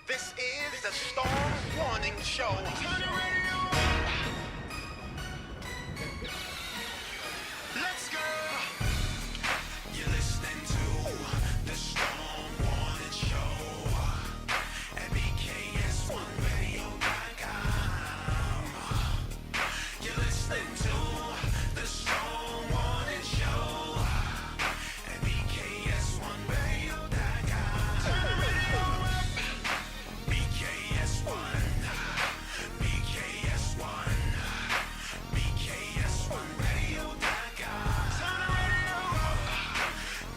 This is the Storm Warning Show. Turn the radio up. Let's go. You're listening to the Storm Warning Show at BKS1Radio.com. You're listening to the Storm Warning Show at BKS1Radio.com. Turn the radio up. BKS1, BKS1, BKS1Radio.com. Turn the radio up.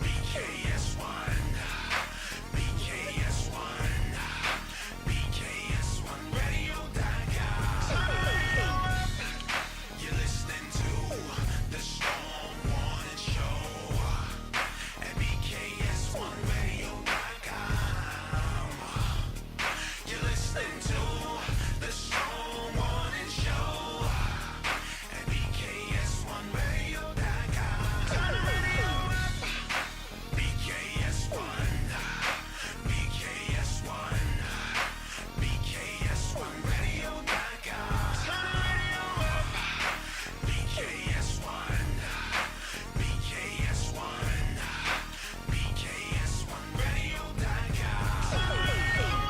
BKS1, BKS1, BKS1Radio.com. Turn the radio up. You're listening to the Storm Warning Show at BKS1Radio.com. You're listening to the Storm Warning Show at BKS1Radio.com. Turn the radio up. BKS1, BKS1, BKS1Radio.com. Turn the radio up. BKS1, BKS1, BKS1Radio.com. Turn the radio up.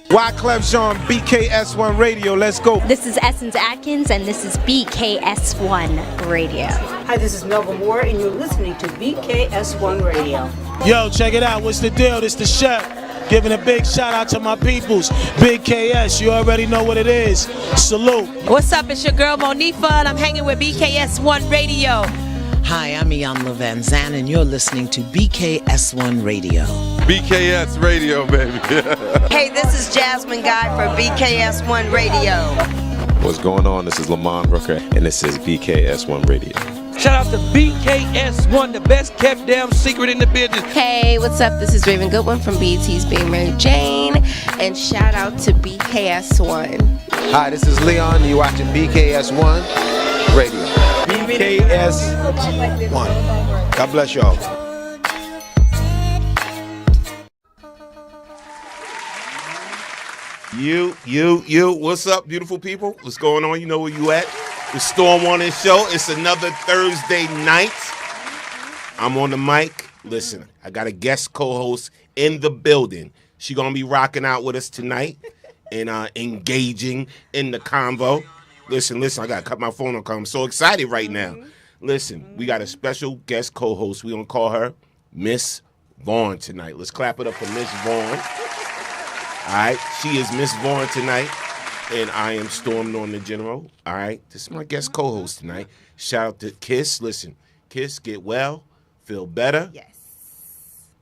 Wyclef Jean, BKS1 Radio. Let's go. This is Essence Atkins, and this is BKS1 Radio. Hi, this is Melba Moore, and you're listening to BKS1 Radio. Yo, check it out. What's the deal? This the chef. Giving a big shout out to my peoples. Big KS, you already know what it is. Salute. What's up? It's your girl Monifa, and I'm hanging with BKS1 Radio. Hi, I'm Iyanla Van Zandt, and you're listening to BKS1 Radio. BKS Radio, baby. Hey, this is Jasmine Guy for BKS1 Radio. What's going on? This is Lamont Rooker, and this is BKS1 Radio. Shout out to BKS1, the best kept damn secret in the business. Hey, what's up? This is Raven Goodwin from BET's Being Mary Jane, and shout out to BKS1. Hi, this is Leon. You're watching BKS1 Radio. BKS1. God bless y'all. You. What's up, beautiful people? What's going on? You know where you at? The Storm Warning Show. It's another Thursday night. I'm on the mic. Listen, I got a guest co-host in the building. She gonna be rocking out with us tonight and engaging in the convo. Listen, I gotta cut my phone on because I'm so excited right now. Listen, we got a special guest co-host. We gonna call her Miss Vaughn tonight. Let's clap it up for Miss Vaughn. All right, she is Miss Vaughn tonight, and I am Storm Norton the General. All right, this is my guest co-host tonight. Shout out to Kiss. Listen, Kiss, get well, feel better. Yes.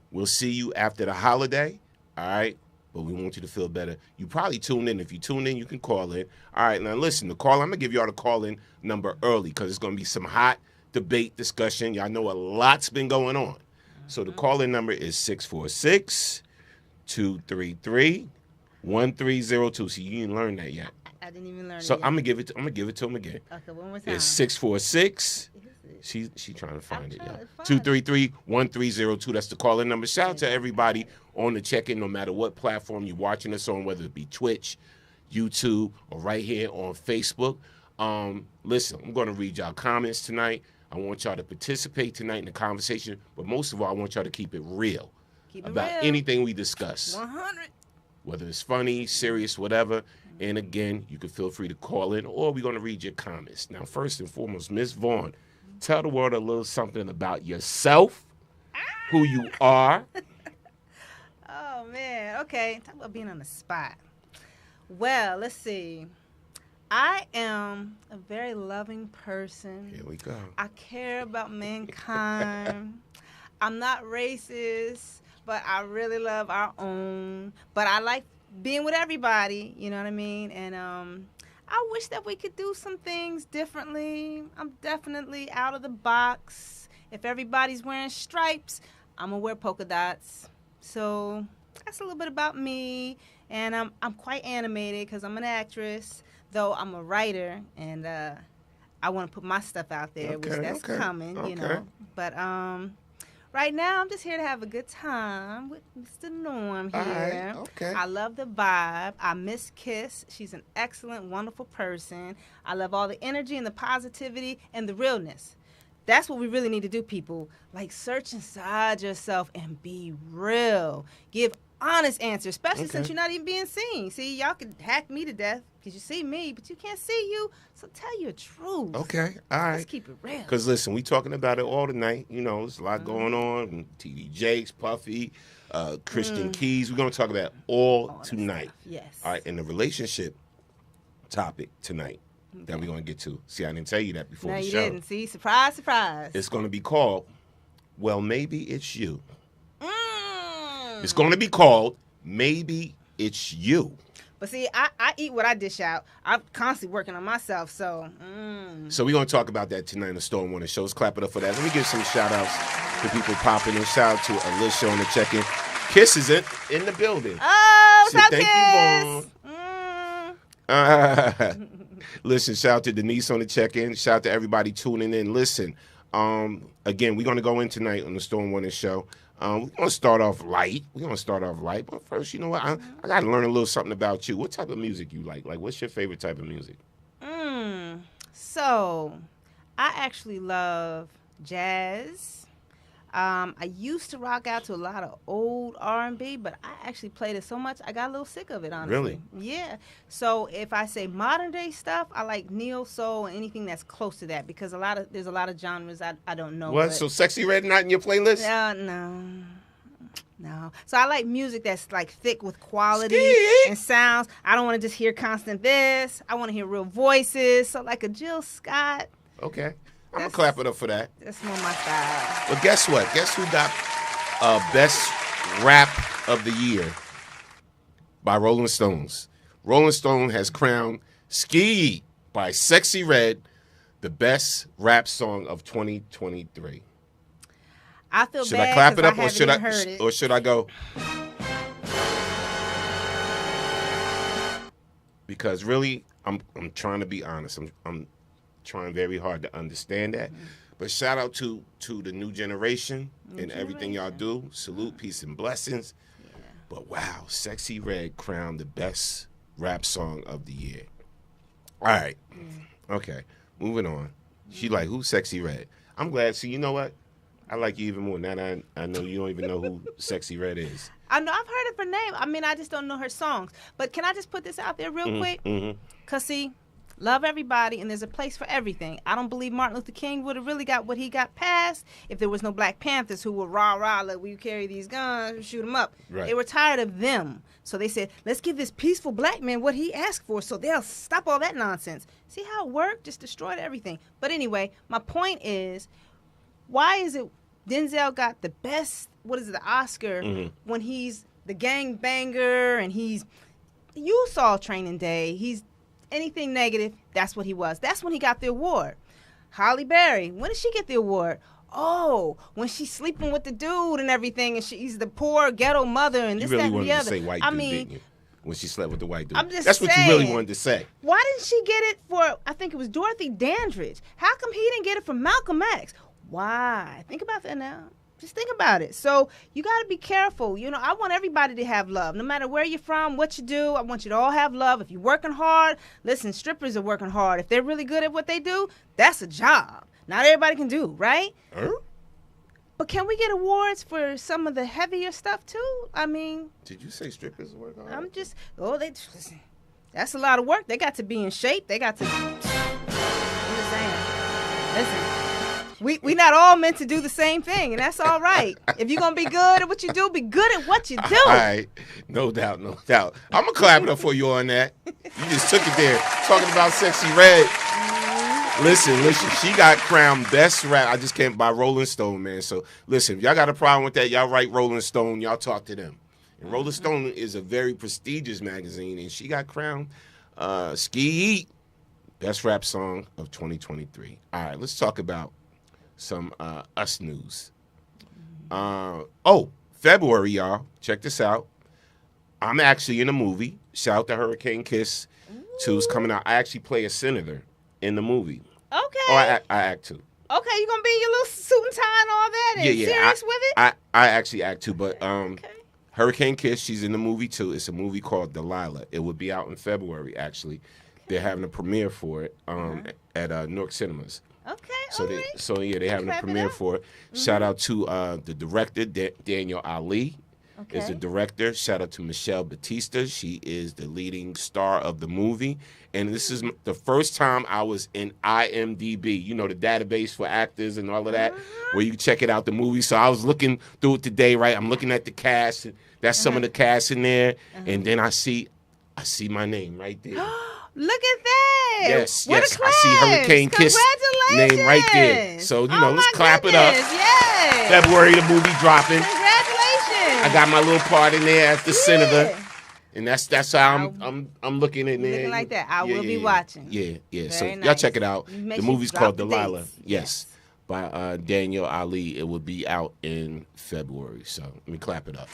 We'll see you after the holiday. All right, but we want you to feel better. You probably tuned in. If you tune in, you can call in. All right, now listen, I'm gonna give y'all the call-in number early because it's gonna be some hot debate discussion. Y'all know a lot's been going on. So the call-in number is 646-233-1302. See, you didn't learn that yet. I didn't even learn So it. I'm gonna give it to him again. Okay, one more time. It's 646 She trying to find it, y'all. 233-1302. That's the calling number. Shout out to everybody on the check-in, no matter what platform you're watching us on, whether it be Twitch, YouTube, or right here on Facebook. Listen, I'm going to read y'all comments tonight. I want y'all to participate tonight in the conversation, but most of all, I want y'all to keep it real about anything we discuss. 100. Whether it's funny, serious, whatever. And again, you can feel free to call in, or we're going to read your comments. Now, first and foremost, Miss Vaughn, tell the world a little something about yourself, who you are. Oh, man. Okay. Talk about being on the spot. Well, let's see. I am a very loving person. Here we go. I care about mankind. I'm not racist, but I really love our own. But I like being with everybody, you know what I mean? And I wish that we could do some things differently. I'm definitely out of the box. If everybody's wearing stripes, I'm going to wear polka dots. So that's a little bit about me. And I'm quite animated because I'm an actress, though I'm a writer, and I want to put my stuff out there, which that's coming, you know. But right now, I'm just here to have a good time with Mr. Norm here. I love the vibe. I miss Kiss. She's an excellent, wonderful person. I love all the energy and the positivity and the realness. That's what we really need to do, people. Like, search inside yourself and be real. Give honest answers, especially since you're not even being seen. See, y'all can hack me to death because you see me, but you can't see you. So tell your truth. Okay, all right. Let's keep it real. Because, listen, we talking about it all tonight. You know, there's a lot going on. TD Jakes, Puffy, Christian Keys. We're going to talk about all tonight. Yes. All right, and the relationship topic tonight that we're going to get to. See, I didn't tell you that before the show. No, you didn't. See, surprise, surprise. It's going to be called, Well, Maybe It's You. It's going to be called Maybe It's You. But see, I eat what I dish out. I'm constantly working on myself, so. So we're going to talk about that tonight in the Storm Warning Show. Let's clap it up for that. Let me give some shout-outs to people popping in. Shout out to Alicia on the check-in. Kiss is in the building. Oh, what's up, Kiss? Thank you, Vaughn. Listen, shout out to Denise on the check-in. Shout out to everybody tuning in. Listen, again, we're going to go in tonight on the Storm Warning Show. We're going to start off light. But first, you know what? I got to learn a little something about you. What type of music you like? Like, what's your favorite type of music? So, I actually love jazz. I used to rock out to a lot of old R&B, but I actually played it so much I got a little sick of it, honestly. Really? Yeah. So if I say modern day stuff, I like neo soul and anything that's close to that because there's a lot of genres I don't know. What? So Sexy Red not in your playlist? No. So I like music that's like thick with quality and sounds. I don't want to just hear constant this. I want to hear real voices. So like a Jill Scott. Okay. I'm going to clap it up for that. That's more my style. But guess what? Guess who got Best Rap of the Year by Rolling Stones? Rolling Stone has crowned Ski by Sexy Red the best rap song of 2023. I feel should bad I clap it up or should I go? Because really, I'm trying to be honest. I'm trying very hard to understand that. But shout out to the new generation and everything y'all do. Salute, peace, and blessings. Yeah. But wow, Sexy Red crowned the best rap song of the year. All right. Okay, moving on. She like, who's Sexy Red? I'm glad. See, you know what? I like you even more now that I know you don't even know who Sexy Red is. I know, I've heard of her name. I mean, I just don't know her songs. But can I just put this out there real quick? Because, see, love everybody, and there's a place for everything. I don't believe Martin Luther King would have really got what he got past if there was no Black Panthers who were rah-rah, like, we carry these guns, shoot them up. Right. They were tired of them. So they said, let's give this peaceful black man what he asked for so they'll stop all that nonsense. See how it worked? Just destroyed everything. But anyway, my point is, why is it Denzel got the best, the Oscar when he's the gangbanger and you saw Training Day, he's anything negative, that's what he was. That's when he got the award. Halle Berry, when did she get the award? Oh, when she's sleeping with the dude and everything, and she's the poor ghetto mother and this, that, and the other. You really wanted to say white dude, didn't you? when she slept with the white dude. I'm just That's what you really saying. wanted to say. Why didn't she get it for, I think it was Dorothy Dandridge? How come he didn't get it from Malcolm X? Why? Think about that now. Just think about it. So you got to be careful. You know, I want everybody to have love. No matter where you're from, what you do, I want you to all have love. If you're working hard, listen, strippers are working hard. If they're really good at what they do, that's a job. Not everybody can do, right? But can we get awards for some of the heavier stuff too? I mean, did you say strippers work hard? I'm just, listen, that's a lot of work. They got to be in shape. They got to, I'm just saying, listen. We not all meant to do the same thing, and that's all right. If you're going to be good at what you do, be good at what you do. All right. No doubt, no doubt. I'm going to clap it up for you on that. You just took it there. Talking about Sexy Red. Listen, she got crowned best rap. I just can't by Rolling Stone, man. So, listen, if y'all got a problem with that, y'all write Rolling Stone. Y'all talk to them. And Rolling Stone is a very prestigious magazine, and she got crowned Ski Eat best rap song of 2023. All right, let's talk about some us news. February, y'all. Check this out. I'm actually in a movie. Shout out to Hurricane Kiss 2's coming out. I actually play a senator in the movie. Okay. I act too. Okay, you gonna be in your little suit and tie and all that and serious with it? I actually act too, but Hurricane Kiss, she's in the movie too. It's a movie called Delilah. It will be out in February, actually. They're having a premiere for it at Newark Cinemas. Okay, they're having a premiere for it. Shout out to the director, Daniel Ali. Is the director. Shout out to Michelle Batista. She is the leading star of the movie. And this is the first time I was in IMDb, you know, the database for actors and all of that, where you check it out, the movie. So I was looking through it today, right? I'm looking at the cast. And that's some of the cast in there. And then I see my name right there. Look at that. Yes, what yes. A class. I see Hurricane Kiss name right there. So, you know, let's clap it up. Yes. February, the movie dropping. Congratulations. I got my little part in there as the senator. And that's how I'm looking in there. Looking like that. I will be watching. Yeah. Very So nice. y'all check it out. Make The sure you movie's drop called the Delilah. dates. Yes. By Daniel Ali. It will be out in February. So let me clap it up.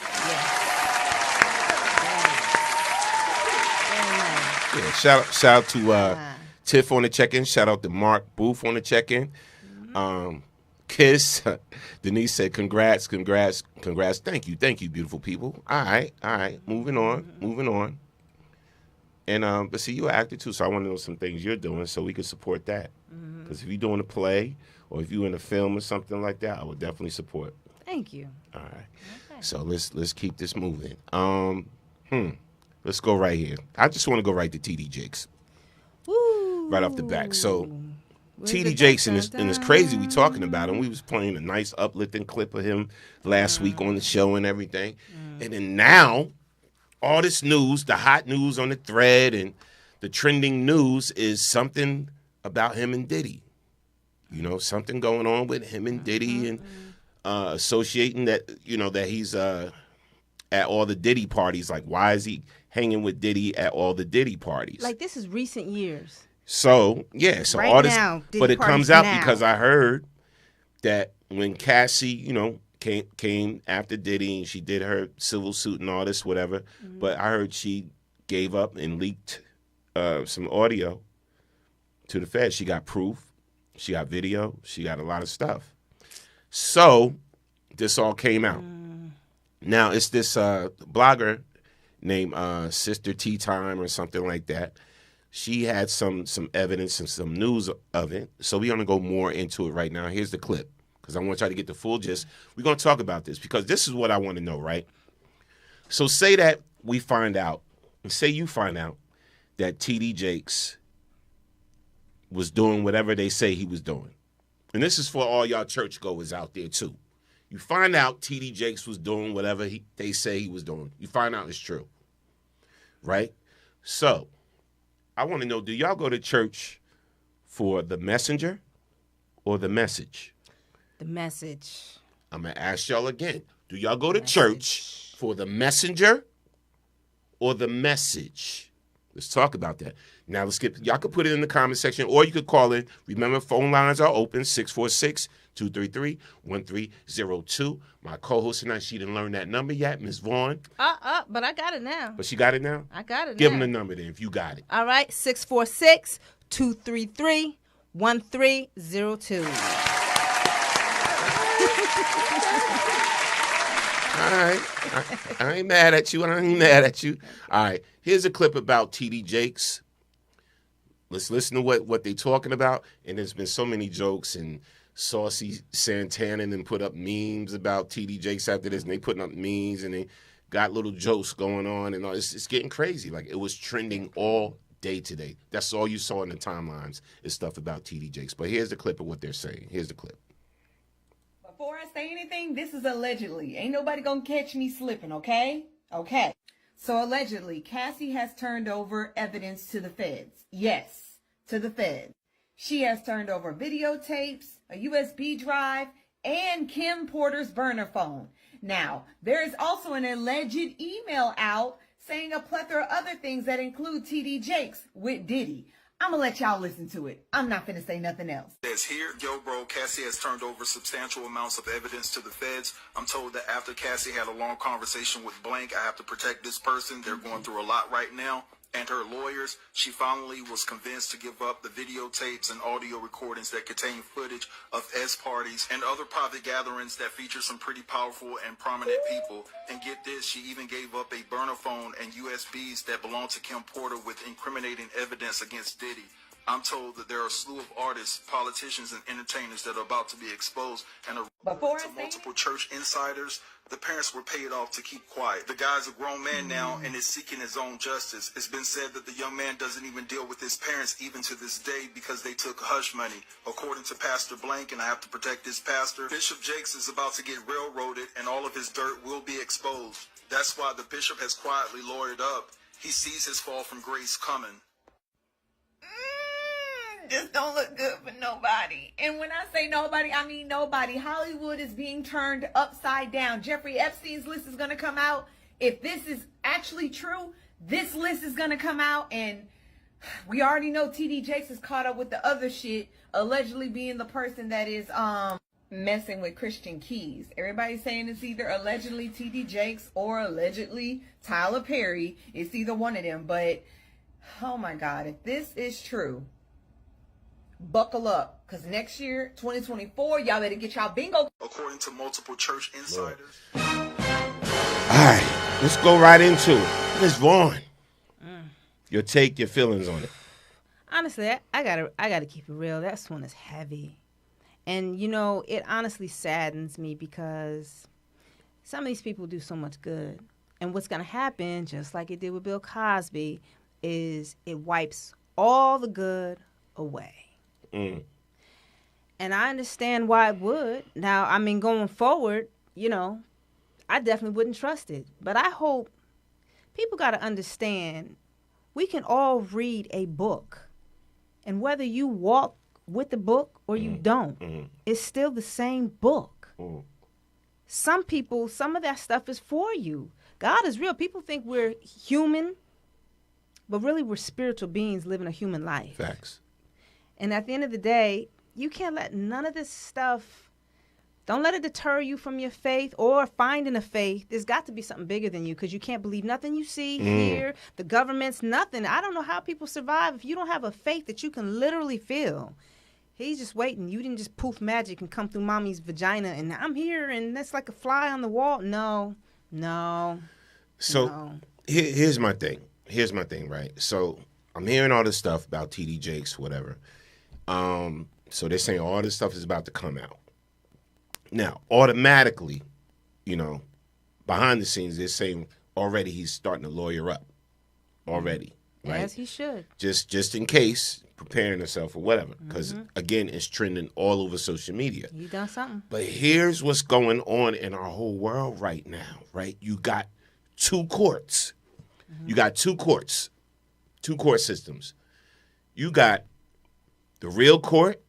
Yeah, shout out to Tiff on the check-in. Shout out to Mark Booth on the check-in. Kiss. Denise said, congrats. Thank you, beautiful people. All right. Moving on. And but see, you're an actor too, so I want to know some things you're doing so we can support that. Because if you're doing a play or if you're in a film or something like that, I would definitely support. Thank you. All right. Okay. So let's keep this moving. Let's go right here. I just want to go right to TD Jakes. Woo. Right off the back. So TD Jakes, and it's crazy we talking about him. We was playing a nice uplifting clip of him last week on the show and everything. And then now, all this news, the hot news on the thread and the trending news is something about him and Diddy. You know, something going on with him and Diddy and associating that, you know, that he's at all the Diddy parties. Like, why is he hanging with Diddy at all the Diddy parties? Like, this is recent years. So, yeah. So right all this, now, Diddy but it comes parties out now. because I heard that when Cassie, you know, came after Diddy and she did her civil suit and all this, whatever. But I heard she gave up and leaked some audio to the Fed. She got proof. She got video. She got a lot of stuff. So this all came out. Now, it's this blogger named Sister Tea Time or something like that. She had some evidence and some news of it. So we're going to go more into it right now. Here's the clip because I want y'all to get the full gist. We're going to talk about this because this is what I want to know, right? So say that we find out, and say you find out that TD Jakes was doing whatever they say he was doing. And this is for all y'all churchgoers out there, too. You find out TD Jakes was doing whatever they say he was doing. You find out it's true, right? So I want to know, do y'all go to church for the messenger or the message? The message. I'm going to ask y'all again. Do y'all go to church for the messenger or the message? Let's talk about that. Now, y'all can put it in the comment section or you could call in. Remember, phone lines are open, 233-1302. My co-host tonight, she didn't learn that number yet, Ms. Vaughn. But I got it now. But she got it now? I got it Give now. him the number then if you got it. All right, 646-233-1302. All right. I ain't mad at you. All right. Here's a clip about T.D. Jakes. Let's listen to what they talking about. And there's been so many jokes, and Saucy Santana and put up memes about T.D. Jakes after this, and they putting up memes, and they got little jokes going on, and all. It's getting crazy. Like, it was trending all day today. That's all you saw in the timelines is stuff about T.D. Jakes. But here's the clip of what they're saying. Here's the clip. Before I say anything, this is allegedly. Ain't nobody gonna catch me slipping, okay? Okay. So allegedly, Cassie has turned over evidence to the feds. Yes, to the feds. She has turned over videotapes, a USB drive, and Kim Porter's burner phone. Now, there is also an alleged email out saying a plethora of other things that include T.D. Jakes with Diddy. I'm going to let y'all listen to it. I'm not finna say nothing else. Says here, yo, bro, Cassie has turned over substantial amounts of evidence to the feds. I'm told that after Cassie had a long conversation with Blank, I have to protect this person. They're going through a lot right now. And her lawyers, she finally was convinced to give up the videotapes and audio recordings that contain footage of S parties and other private gatherings that feature some pretty powerful and prominent people. And get this, she even gave up a burner phone and USBs that belong to Kim Porter with incriminating evidence against Diddy. I'm told that there are a slew of artists, politicians, and entertainers that are about to be exposed and are to multiple church insiders. The parents were paid off to keep quiet. The guy's a grown man now and is seeking his own justice. It's been said that the young man doesn't even deal with his parents even to this day because they took hush money. According to Pastor Blank, and I have to protect this pastor, Bishop Jakes is about to get railroaded and all of his dirt will be exposed. That's why the bishop has quietly lawyered up. He sees his fall from grace coming. This don't look good for nobody. And when I say nobody, I mean nobody. Hollywood is being turned upside down. Jeffrey Epstein's list is going to come out. If this is actually true, this list is going to come out. And we already know T.D. Jakes is caught up with the other shit, allegedly being the person that is messing with Christian Keys. Everybody's saying it's either allegedly T.D. Jakes or allegedly Tyler Perry. It's either one of them. But, oh my God, if this is true, buckle up, because next year, 2024, y'all better get y'all bingo. According to multiple church insiders. All right, let's go right into it. Ms. Vaughn, your take, your feelings on it. Honestly, I gotta keep it real. That one is heavy. And, you know, it honestly saddens me because some of these people do so much good. And what's going to happen, just like it did with Bill Cosby, is it wipes all the good away. And I understand why it would. Now, I mean, going forward, you know, I definitely wouldn't trust it. But I hope people got to understand we can all read a book. And whether you walk with the book or you don't, it's still the same book. Some people, some of that stuff is for you. God is real. People think we're human, but really we're spiritual beings living a human life. Facts. And at the end of the day, you can't let none of this stuff, don't let it deter you from your faith or finding a faith. There's got to be something bigger than you because you can't believe nothing you see, hear, the government's nothing. I don't know how people survive if you don't have a faith that you can literally feel. He's just waiting. You didn't just poof magic and come through mommy's vagina and I'm here and that's like a fly on the wall. No. So here's my thing. Here's my thing, right? So I'm hearing all this stuff about T.D. Jakes, whatever. So they're saying all this stuff is about to come out. Now, automatically, you know, behind the scenes, they're saying already he's starting to lawyer up. Already. Right? As he should. Just in case, preparing himself or whatever. Because, again, it's trending all over social media. You done something. But here's what's going on in our whole world right now, right? You got two courts. You got two court systems. You got the real court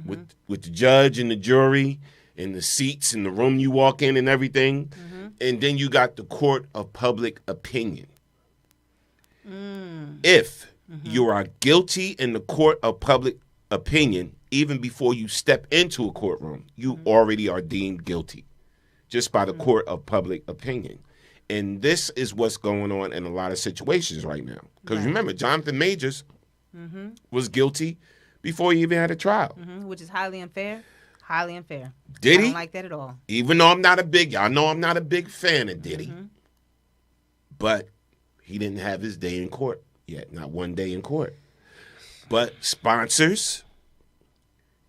with the judge and the jury and the seats and the room you walk in and everything. And then you got the court of public opinion. If you are guilty in the court of public opinion, even before you step into a courtroom, you already are deemed guilty just by the court of public opinion. And this is what's going on in a lot of situations right now. Because remember, Jonathan Majors was guilty before he even had a trial. Which is highly unfair. Highly unfair. Did he? I don't like that at all. Even though I'm not a big fan of Diddy. But he didn't have his day in court yet. Not one day in court. But sponsors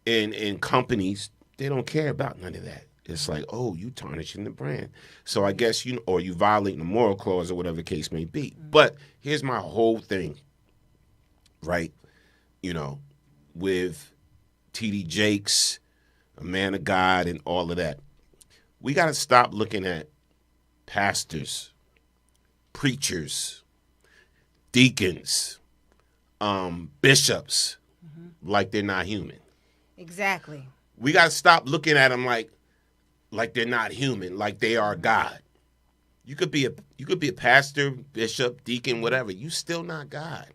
and companies, they don't care about none of that. It's like, oh, you tarnishing the brand. So I guess or you violating the moral clause or whatever the case may be. But here's my whole thing, right? With T.D. Jakes, a man of God, and all of that. We got to stop looking at pastors, preachers, deacons, bishops like they're not human. Exactly. We got to stop looking at them like they're not human, like they are God. You could be a pastor, bishop, deacon, whatever. You still not God.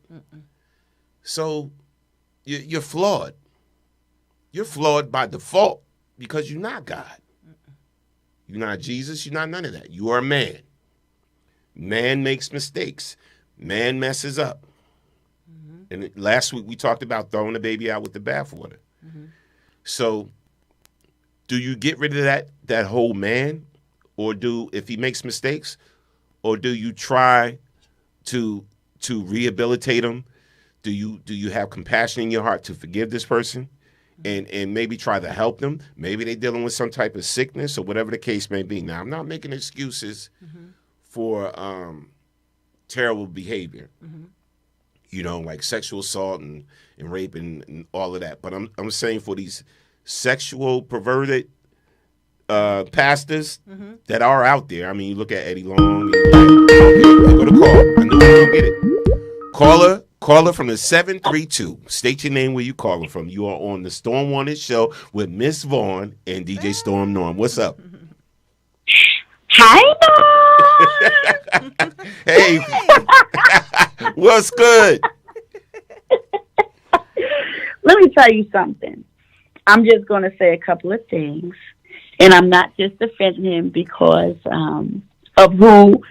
So you're flawed. You're flawed by default because you're not God. You're not Jesus. You're not none of that. You are a man. Man makes mistakes. Man messes up. And last week we talked about throwing the baby out with the bathwater. So do you get rid of that whole man? Or if he makes mistakes, or do you try to rehabilitate him? Do you have compassion in your heart to forgive this person? And maybe try to help them. Maybe they're dealing with some type of sickness or whatever the case may be. Now, I'm not making excuses for terrible behavior, like sexual assault and rape and all of that. But I'm saying for these sexual perverted pastors that are out there. I mean, you look at Eddie Long. Go to call. I knew you were going to get it. Caller from the 732. State your name, where you calling from. You are on the Storm Warning Show with Miss Vaughn and DJ Storm Norm. What's up? Hi, Norm. Hey. What's good? Let me tell you something. I'm just going to say a couple of things. And I'm not just defending him because of who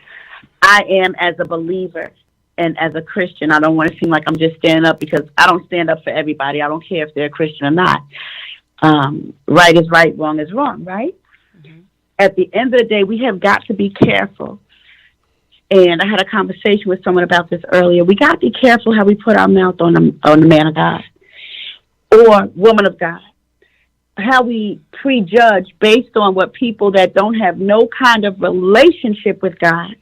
I am as a believer. And as a Christian, I don't want to seem like I'm just standing up because I don't stand up for everybody. I don't care if they're a Christian or not. Right is right, wrong is wrong, right? At the end of the day, we have got to be careful. And I had a conversation with someone about this earlier. We got to be careful how we put our mouth on the man of God or woman of God. How we prejudge based on what people that don't have no kind of relationship with God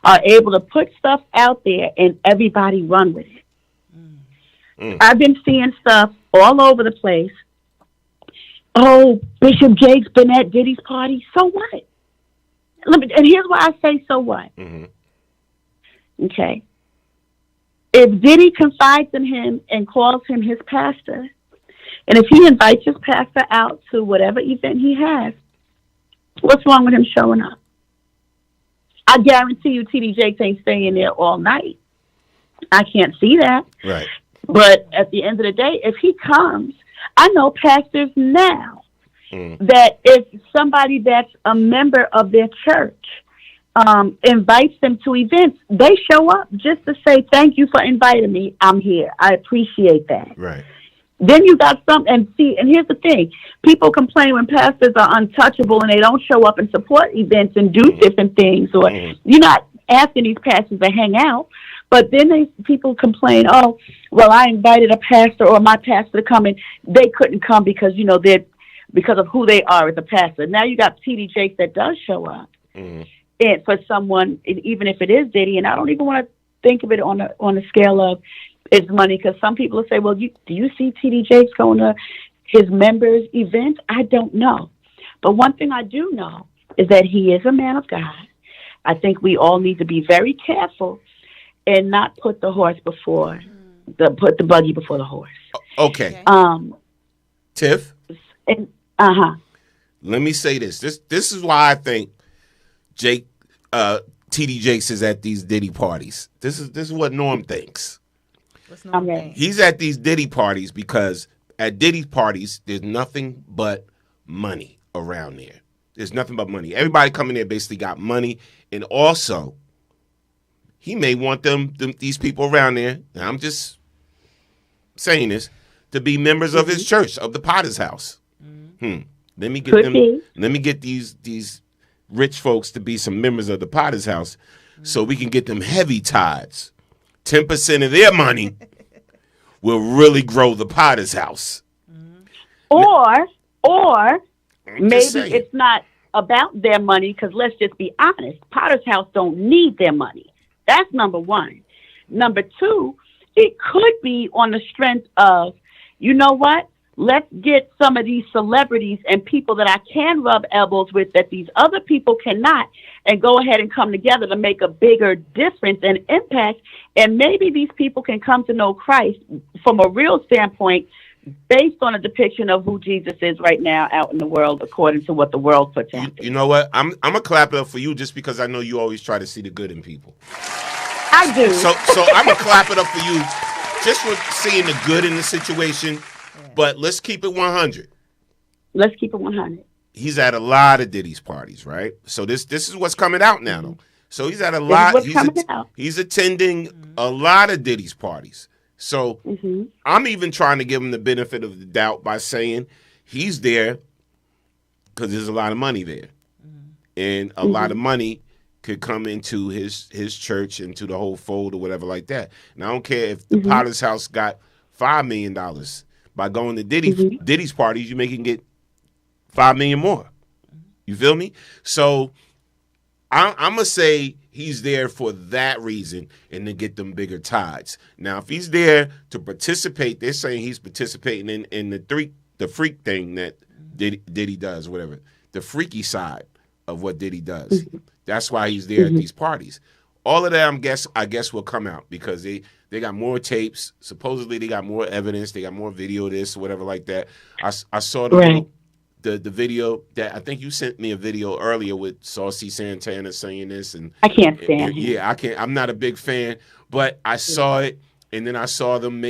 are able to put stuff out there and everybody run with it. I've been seeing stuff all over the place. Oh, Bishop Jakes been at Diddy's party. So what? And here's why I say so what. Okay. If Diddy confides in him and calls him his pastor, and if he invites his pastor out to whatever event he has, what's wrong with him showing up? I guarantee you T.D. Jakes ain't staying there all night. I can't see that. Right. But at the end of the day, if he comes, I know pastors now that if somebody that's a member of their church invites them to events, they show up just to say, thank you for inviting me. I'm here. I appreciate that. Right. Then you got some, and here's the thing. People complain when pastors are untouchable and they don't show up and support events and do different things, or you're not asking these pastors to hang out. But then people complain, oh, well, I invited a pastor or my pastor to come and they couldn't come because, because of who they are as a pastor. Now you got T.D. Jakes that does show up. And for someone, even if it is Diddy, and I don't even want to think of it on a scale of it's money, because some people will say, well, do you see T.D. Jakes going to his members' events? I don't know. But one thing I do know is that he is a man of God. I think we all need to be very careful and not put the horse before put the buggy before the horse. Okay. Tiff? Let me say this. This is why I think T.D. Jakes is at these Diddy parties. This is what Norm thinks. I'm ready. He's at these Diddy parties because at Diddy's parties, there's nothing but money around there. There's nothing but money. Everybody coming there basically got money. And also, he may want these people around there, and I'm just saying this, to be members of his church, of the Potter's House. Let me get these rich folks to be some members of the Potter's House so we can get them heavy tithes. 10% of their money will really grow the Potter's House. Or maybe it's not about their money, because let's just be honest, Potter's House don't need their money. That's number one. Number two, it could be on the strength of, you know what? Let's get some of these celebrities and people that I can rub elbows with that these other people cannot, and go ahead and come together to make a bigger difference and impact. And maybe these people can come to know Christ from a real standpoint based on a depiction of who Jesus is right now out in the world, according to what the world puts out. You know what? I'm gonna clap it up for you just because I know you always try to see the good in people. I do. So I'm gonna clap it up for you just for seeing the good in the situation. But let's keep it 100. Let's keep it 100. He's at a lot of Diddy's parties, right? So this is what's coming out now, though. So he's at a lot. He's attending a lot of Diddy's parties. So I'm even trying to give him the benefit of the doubt by saying he's there because there's a lot of money there, and a lot of money could come into his church, into the whole fold or whatever like that. And I don't care if the Potter's House got $5 million. By going to Diddy's parties, you can get $5 million more. You feel me? So I'm going to say he's there for that reason and to get them bigger tides. Now, if he's there to participate, they're saying he's participating in the freak thing that Diddy does, whatever. The freaky side of what Diddy does. That's why he's there at these parties. All of that, I guess, will come out because they got more tapes. Supposedly, they got more evidence. They got more video of this, whatever like that. I saw the video that I think you sent me a video earlier with Saucy Santana saying this, and I can't stand him. Yeah, I can't. I'm not a big fan, but I saw it, and then I saw them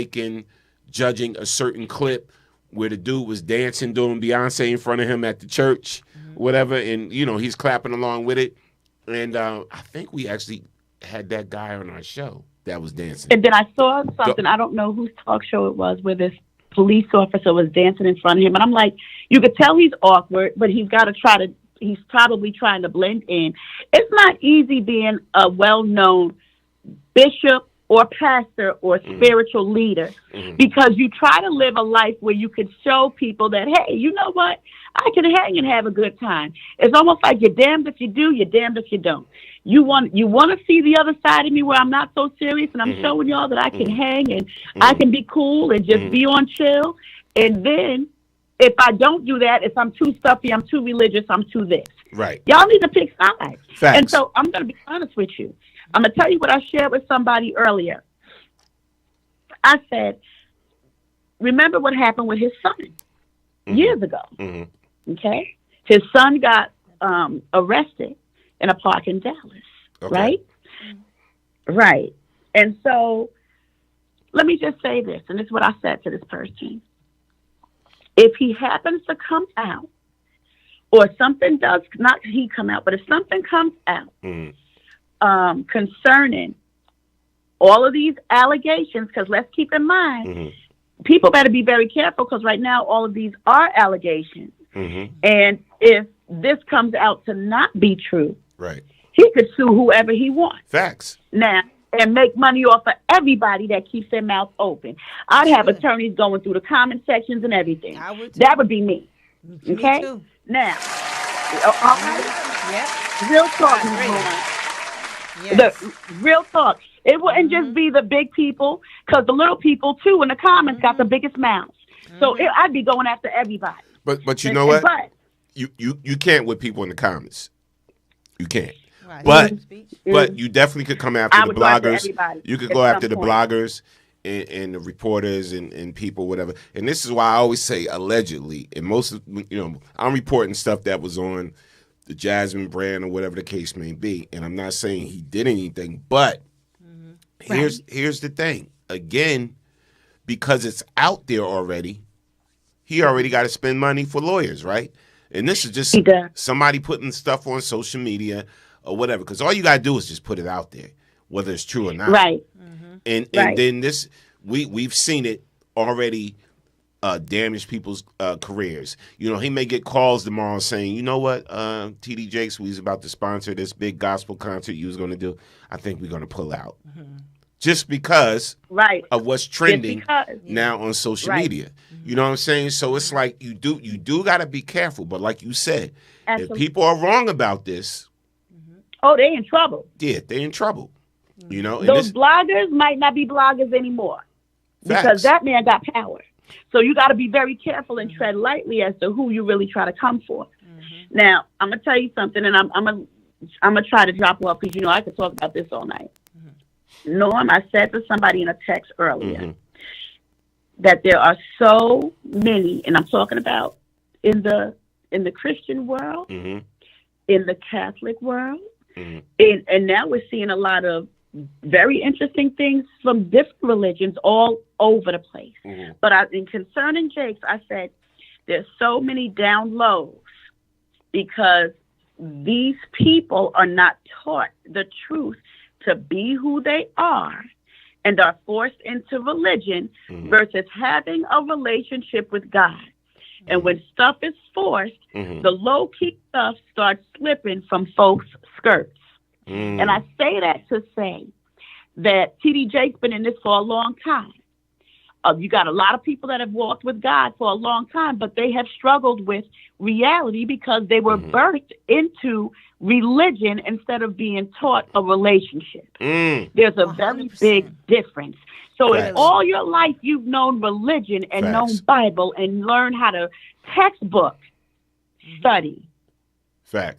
judging a certain clip where the dude was dancing, doing Beyonce in front of him at the church, whatever, and he's clapping along with it, and I think we actually had that guy on our show that was dancing. And then I saw something, I don't know whose talk show it was, where this police officer was dancing in front of him. And I'm like, you could tell he's awkward, but he's probably trying to blend in. It's not easy being a well-known bishop or pastor or spiritual leader, because you try to live a life where you could show people that, hey, you know what? I can hang and have a good time. It's almost like you're damned if you do, you're damned if you don't. You want to see the other side of me where I'm not so serious, and I'm showing y'all that I can hang and I can be cool and just be on chill. And then if I don't do that, if I'm too stuffy, I'm too religious, I'm too this. Right. Y'all need to pick sides. Facts. And so I'm going to be honest with you. I'm going to tell you what I shared with somebody earlier. I said, remember what happened with his son years ago. Okay? His son got arrested in a park in Dallas, right? Right. And so let me just say this, and this is what I said to this person. If he happens to come out, or something does, not he come out, but if something comes out concerning all of these allegations, because let's keep in mind, people better be very careful, because right now all of these are allegations. And if this comes out to not be true, he could sue whoever he wants. Facts. Now, and make money off of everybody that keeps their mouth open. I'd have attorneys going through the comment sections and everything. That would be me. Okay? Me too. Now, all right? Real talk. The real talk. It wouldn't just be the big people, because the little people, too, in the comments got the biggest mouths. So I'd be going after everybody. But you know what? You can't with people in the comments. You can't. Right. But you definitely could come after the bloggers. You could go after the bloggers and the reporters and people, whatever. And this is why I always say allegedly. And most of, I'm reporting stuff that was on the Jasmine brand or whatever the case may be. And I'm not saying he did anything, but here's the thing. Again, because it's out there already, he already got to spend money for lawyers, right? And this is just somebody putting stuff on social media or whatever, because all you got to do is just put it out there, whether it's true or not. Right. And then this, we've seen it already damage people's careers. You know, he may get calls tomorrow saying, you know what, TD Jakes, we was about to sponsor this big gospel concert you was going to do. I think we're going to pull out. Just because of what's trending now on social media. You know what I'm saying? So it's like you do got to be careful. But like you said, if people are wrong about this, they in trouble. Yeah, they in trouble. You know, those bloggers might not be bloggers anymore because that man got power. So you got to be very careful and tread lightly as to who you really try to come for. Now, I'm gonna tell you something, and I'm gonna try to drop off because I could talk about this all night. Norm, I said to somebody in a text earlier that there are so many, and I'm talking about in the Christian world, in the Catholic world, and now we're seeing a lot of very interesting things from different religions all over the place. But in concerning Jakes, I said there's so many down lows because these people are not taught the truth to be who they are and are forced into religion versus having a relationship with God. And when stuff is forced, the low-key stuff starts slipping from folks' skirts. And I say that to say that T.D. Jakes been in this for a long time. You got a lot of people that have walked with God for a long time, but they have struggled with reality because they were birthed into religion instead of being taught a relationship. There's a very 100%. Big difference. So if all your life you've known religion and known Bible and learned how to textbook study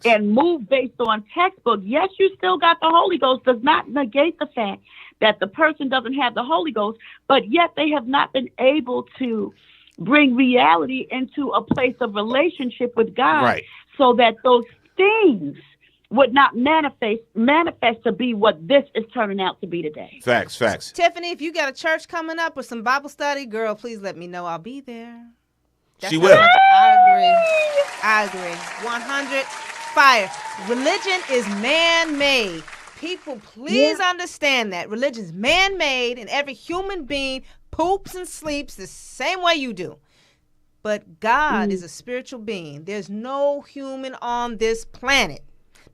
and move based on textbook, yes, you still got the Holy Ghost, does not negate the fact that the person doesn't have the Holy Ghost, but yet they have not been able to bring reality into a place of relationship with God so that those things would not manifest to be what this is turning out to be today. Facts. Tiffany, if you got a church coming up or some Bible study, girl, please let me know. I'll be there. She will. I agree. 100 fire. Religion is man-made. People, please understand that. Religion's man-made, and every human being poops and sleeps the same way you do. But God is a spiritual being. There's no human on this planet,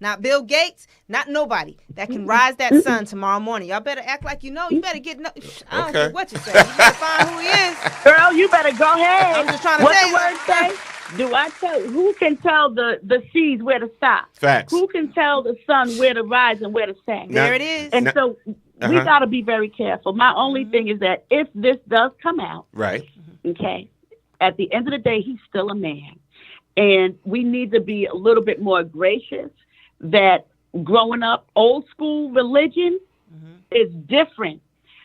not Bill Gates, not nobody, that can rise that sun tomorrow morning. Y'all better act like you know. You better get I don't care what you say. You better find who he is. Girl, you better go ahead. I'm just trying to What's say. What the word say? Do I tell who can tell the seas where to stop? Facts. Who can tell the sun where to rise and where to set? There it is. And so we got to be very careful. My only thing is that if this does come out, okay, at the end of the day, he's still a man. And we need to be a little bit more gracious that growing up, old school religion is different,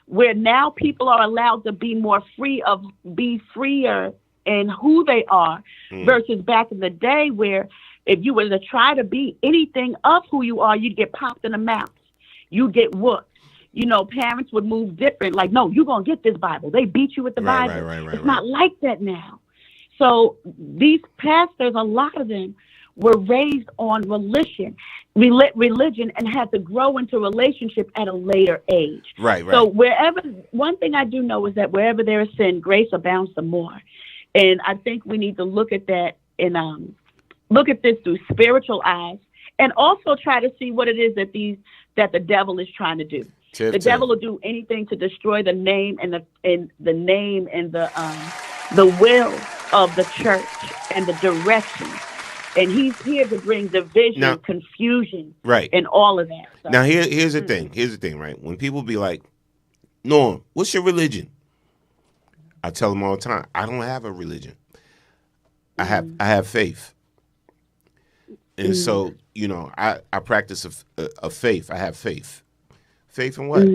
where now people are allowed to be freer in who they are versus back in the day where if you were to try to be anything of who you are, you'd get popped in the mouth. You'd get whooped. You know, parents would move different. Like, no, you're going to get this Bible. They beat you with the Bible. It's not like that now. So these pastors, a lot of them were raised on religion and had to grow into relationship at a later age. So one thing I do know is that wherever there is sin, grace abounds the more. And I think we need to look at that and look at this through spiritual eyes, and also try to see what it is that the devil is trying to do. The devil will do anything to destroy the name and the will of the church and the direction. And he's here to bring division, confusion, and all of that. So. Now here's the thing. Here's the thing, right? When people be like, Norm, what's your religion? I tell them all the time, I don't have a religion. I have faith. And so, you know, I practice a faith. I have faith. Faith in what?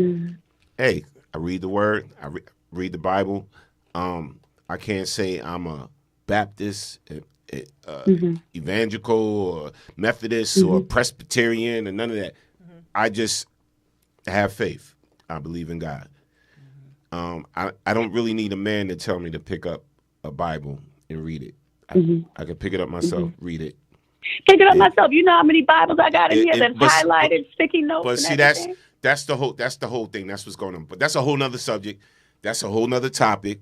Hey, I read the word. I read the Bible. I can't say I'm a Baptist, evangelical, or Methodist, or Presbyterian, or none of that. I just have faith. I believe in God. I don't really need a man to tell me to pick up a Bible and read it. Mhm. I could pick it up myself, read it. Pick it up myself. You know how many Bibles I got in here that's but- highlighted, sticky notes. But and see, everything? that's the whole thing. That's what's going on. But that's a whole nother subject. That's a whole nother topic.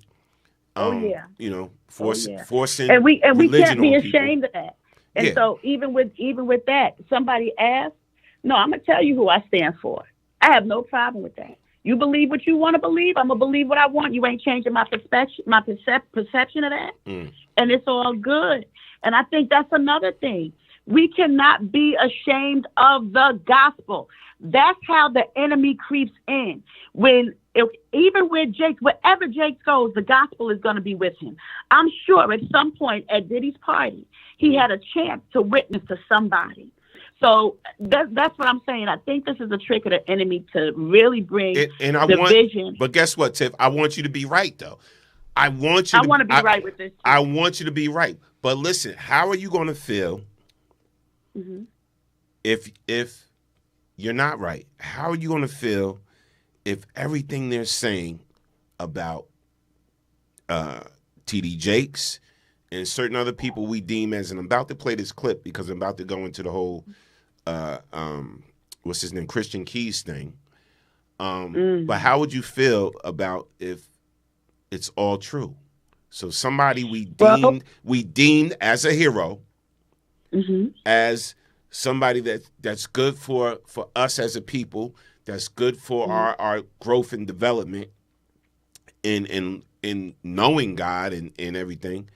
Yeah. You know, Yeah. forcing and we religion can't be on people. ashamed of that. And Yeah. so even with that, somebody asked, no, I'm gonna tell you who I stand for. I have no problem with that. You believe what you want to believe. I'm gonna believe what I want. You ain't changing my perception of that, and it's all good. And I think that's another thing. We cannot be ashamed of the gospel. That's how the enemy creeps in. Even where wherever Jake goes, the gospel is going to be with him. I'm sure at some point at Diddy's party, he had a chance to witness to somebody. So that's what I'm saying. I think this is a trick of the enemy to really bring division. But guess what, Tiff? I want you to be right, though. I want to be right with this. I want you to be right. But listen, how are you going to feel if you're not right? How are you going to feel if everything they're saying about T.D. Jakes and certain other people we deem as, and I'm about to play this clip because I'm about to go into the whole what's his name, Christian Keys thing. But how would you feel about if it's all true? So somebody we deemed as a hero, as somebody that's good for us as a people, that's good for our growth and development in knowing God and everything,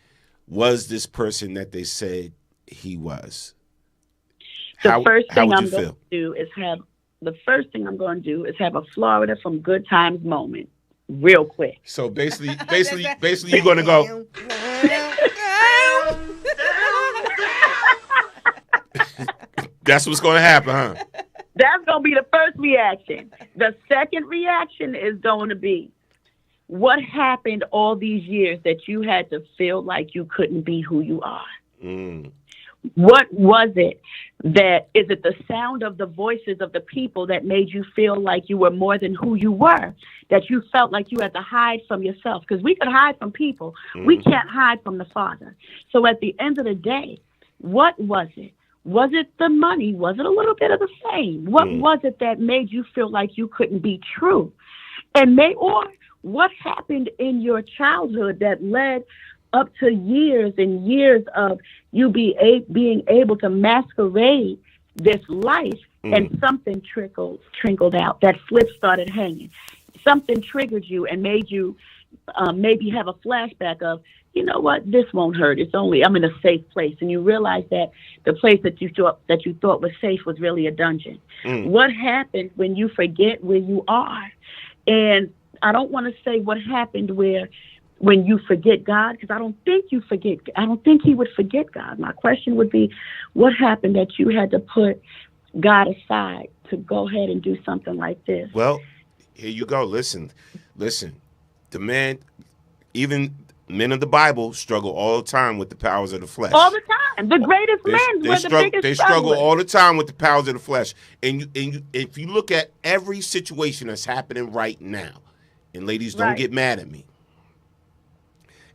was this person that they said he was. The first thing I'm going to do is have a Florida from Good Times moment real quick. So basically you're going to go. That's what's going to happen, huh? That's going to be the first reaction. The second reaction is going to be, what happened all these years that you had to feel like you couldn't be who you are? What was it? Is it the sound of the voices of the people that made you feel like you were more than who you were? That you felt like you had to hide from yourself? Because we could hide from people. We can't hide from the Father. So at the end of the day, what was it? Was it the money? Was it a little bit of the fame? What was it that made you feel like you couldn't be true? Or what happened in your childhood that led up to years and years of you being able to masquerade this life, and something trickled out? That flip started hanging. Something triggered you and made you maybe have a flashback of, you know what, this won't hurt. I'm in a safe place. And you realize that the place that you thought was safe was really a dungeon. What happens when you forget where you are? And I don't want to say what happened when you forget God, because I don't think he would forget God. My question would be, what happened that you had to put God aside to go ahead and do something like this? Well, here you go. Listen. The man, even men of the Bible, struggle all the time with the powers of the flesh. All the time. The greatest men were the biggest They struggle all the time with the powers of the flesh. And if you look at every situation that's happening right now, and ladies, don't get mad at me,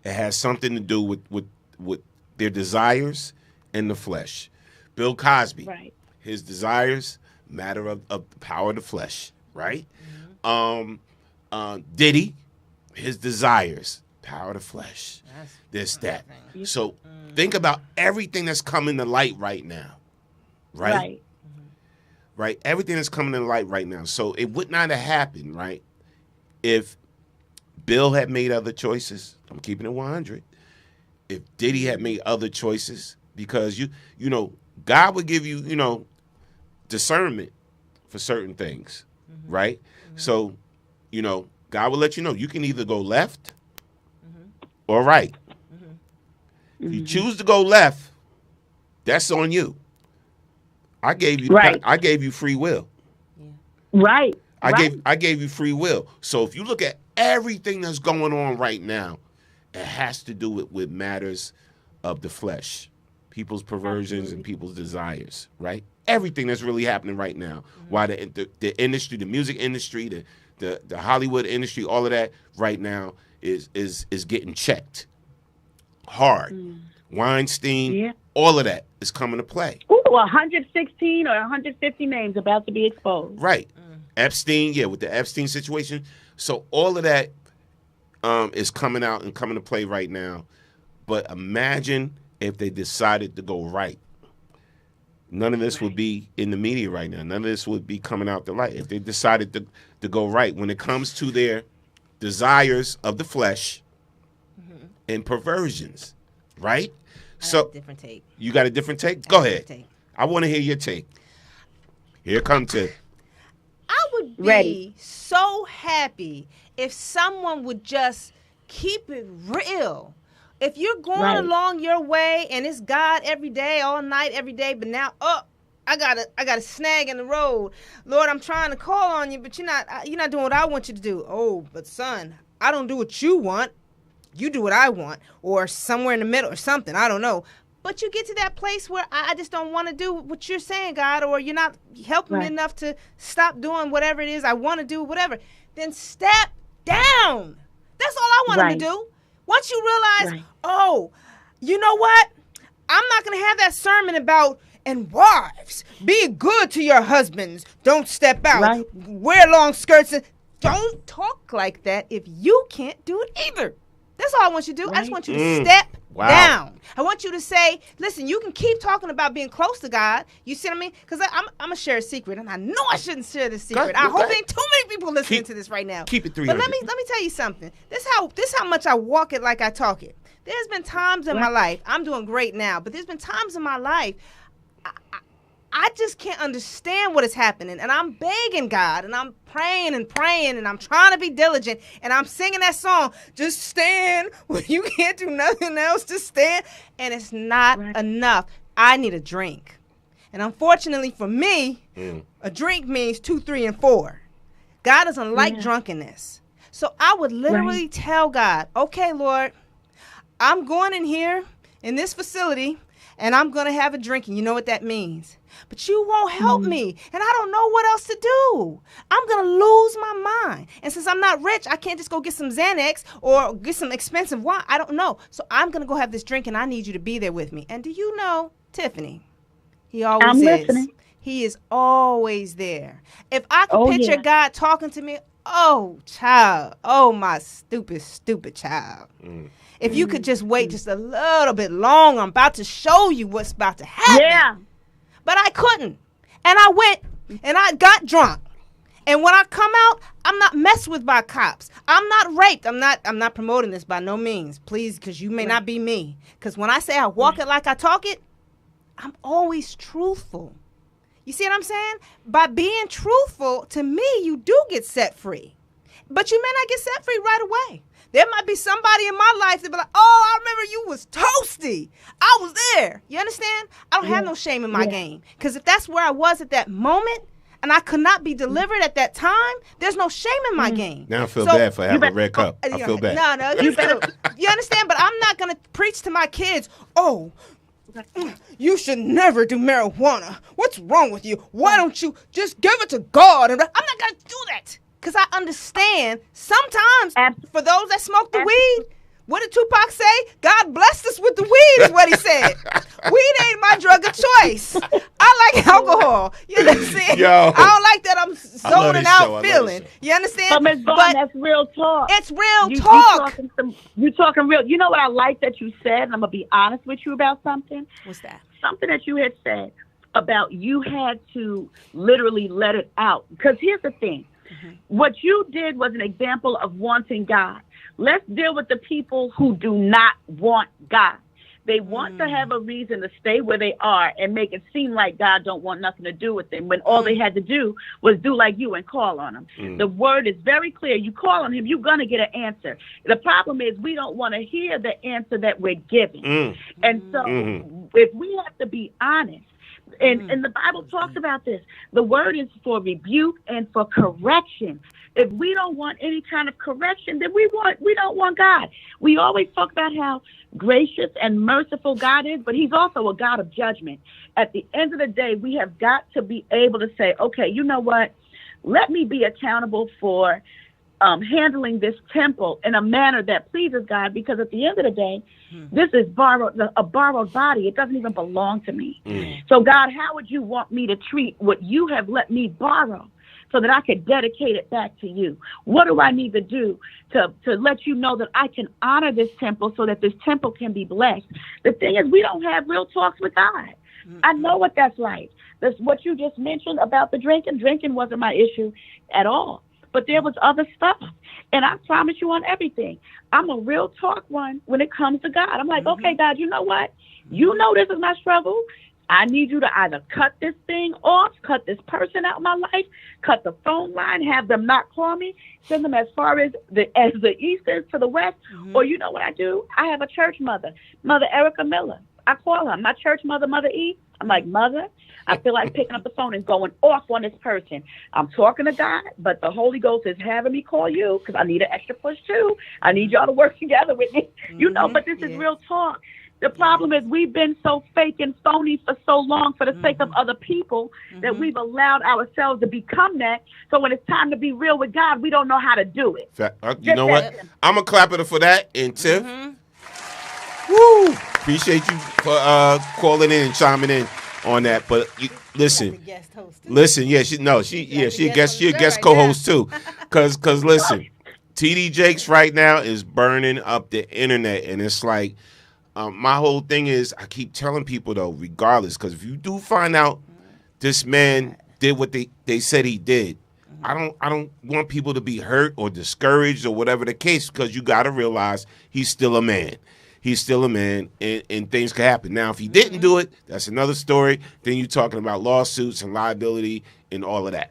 it has something to do with their desires and the flesh. Bill Cosby, his desires, matter of the power of the flesh, right? Diddy, his desires, power of the flesh, that. So think about everything that's coming to light right now, right? Right? Everything that's coming to light right now. So it would not have happened, right, if Bill had made other choices. I'm keeping it 100. If Diddy had made other choices, because you know, God would give you, discernment for certain things, right? So, God will let you know you can either go left or right. If you choose to go left, that's on you. I gave you free will. Right. I gave you free will. So if you look at everything that's going on right now, it has to do with matters of the flesh, people's perversions and people's desires, right? Everything that's really happening right now. Why the industry, the music industry, the Hollywood industry, all of that right now is getting checked. hard. Weinstein, all of that is coming to play. Ooh, 116 or 150 names about to be exposed. Right. Epstein, with the Epstein situation. So all of that is coming out and coming to play right now. But imagine if they decided to go right. None of this would be in the media right now. None of this would be coming out the light. If they decided to go right when it comes to their desires of the flesh and perversions, right? So different take. You got a different take? Go ahead. I want to hear your take. Here comes it. I would be so happy if someone would just keep it real. If you're going along your way and it's God every day, all night, every day, but now, I got a snag in the road. Lord, I'm trying to call on you, but you're not doing what I want you to do. Oh, but son, I don't do what you want. You do what I want, or somewhere in the middle or something. I don't know. But you get to that place where I just don't want to do what you're saying, God, or you're not helping me enough to stop doing whatever it is I want to do, whatever. Then step down. That's all I want him to do. Once you realize, oh, you know what? I'm not going to have that sermon about, and wives, be good to your husbands. Don't step out. Wear long skirts. And don't talk like that if you can't do it either. That's all I want you to do. I just want you to step down. I want you to say, listen, you can keep talking about being close to God. You see what I mean? Because I'm going to share a secret, and I know I shouldn't share this secret. I hope ain't too many people listening to this right now. Keep it 300. But let me tell you something. This how much I walk it like I talk it. There's been times in my life, I'm doing great now, but there's been times in my life I just can't understand what is happening. And I'm begging God, and I'm praying, and I'm trying to be diligent, and I'm singing that song, just stand when you can't do nothing else, just stand. And it's not enough. I need a drink. And unfortunately for me, a drink means 2, 3, and 4. God doesn't like drunkenness. So I would literally tell God, okay, Lord, I'm going in here in this facility, and I'm going to have a drink, and you know what that means. But you won't help me, and I don't know what else to do. I'm going to lose my mind. And since I'm not rich, I can't just go get some Xanax or get some expensive wine. I don't know. So I'm going to go have this drink, and I need you to be there with me. And do you know, Tiffany, he always is. He is always there. If I could picture God talking to me, oh, child, oh, my stupid child. If you could just wait just a little bit longer, I'm about to show you what's about to happen. Yeah. But I couldn't. And I went and I got drunk. And when I come out, I'm not messed with by cops. I'm not raped. I'm not promoting this by no means. Please, because you may not be me. Because when I say I walk it like I talk it, I'm always truthful. You see what I'm saying? By being truthful, to me, you do get set free. But you may not get set free right away. There might be somebody in my life that be like, oh, I remember you was toasty. I was there. You understand? I don't have no shame in my game. Because if that's where I was at that moment and I could not be delivered at that time, there's no shame in my game. Now I feel bad for having a red cup. I feel bad. No, you understand? But I'm not going to preach to my kids, oh, you should never do marijuana. What's wrong with you? Why don't you just give it to God? I'm not going to do that. Because I understand sometimes for those that smoke the weed, what did Tupac say? God blessed us with the weed is what he said. Weed ain't my drug of choice. I like alcohol. You understand? I don't like that I'm zoning out feeling. You understand? But Ms. Vaughn, that's real talk. It's real talk. You talking real. You know what I like that you said, and I'm going to be honest with you about something? What's that? Something that you had said about you had to literally let it out. Because here's the thing. What you did was an example of wanting God. Let's deal with the people who do not want God. They want to have a reason to stay where they are and make it seem like God don't want nothing to do with them when all they had to do was do like you and call on him. The word is very clear. You call on him, you're going to get an answer. The problem is we don't want to hear the answer that we're giving. And so if we have to be honest, and the Bible talks about this. The word is for rebuke and for correction. If we don't want any kind of correction, then we don't want God. We always talk about how gracious and merciful God is, but he's also a God of judgment. At the end of the day, we have got to be able to say, okay, you know what? Let me be accountable for handling this temple in a manner that pleases God, because at the end of the day, this is a borrowed body. It doesn't even belong to me. So God, how would you want me to treat what you have let me borrow so that I could dedicate it back to you? What do I need to do to let you know that I can honor this temple so that this temple can be blessed? The thing is, we don't have real talks with God. I know what that's like. That's what you just mentioned about the drinking. Drinking wasn't my issue at all. But there was other stuff. And I promise you on everything, I'm a real talk one when it comes to God. I'm like, okay, God, you know what? You know this is my struggle. I need you to either cut this thing off, cut this person out of my life, cut the phone line, have them not call me, send them as far as the east is to the west. Or you know what I do? I have a church mother, Mother Erica Miller. I call her my church mother, Mother E. I'm like, Mother, I feel like picking up the phone and going off on this person. I'm talking to God, but the Holy Ghost is having me call you because I need an extra push too. I need y'all to work together with me. You know, but this is real talk. The problem is we've been so fake and phony for so long for the sake of other people that we've allowed ourselves to become that. So when it's time to be real with God, we don't know how to do it. You know what? I'm going to clap it for that. And Tiff, woo, appreciate you for calling in and chiming in on that. But listen, yeah, she a guest co-host too. Cause listen, TD Jakes right now is burning up the internet, and it's like, my whole thing is, I keep telling people though, regardless, because if you do find out this man did what they said he did, I don't want people to be hurt or discouraged or whatever the case, because you got to realize he's still a man. He's still a man, and things can happen. Now, if he didn't do it, that's another story. Then you're talking about lawsuits and liability and all of that.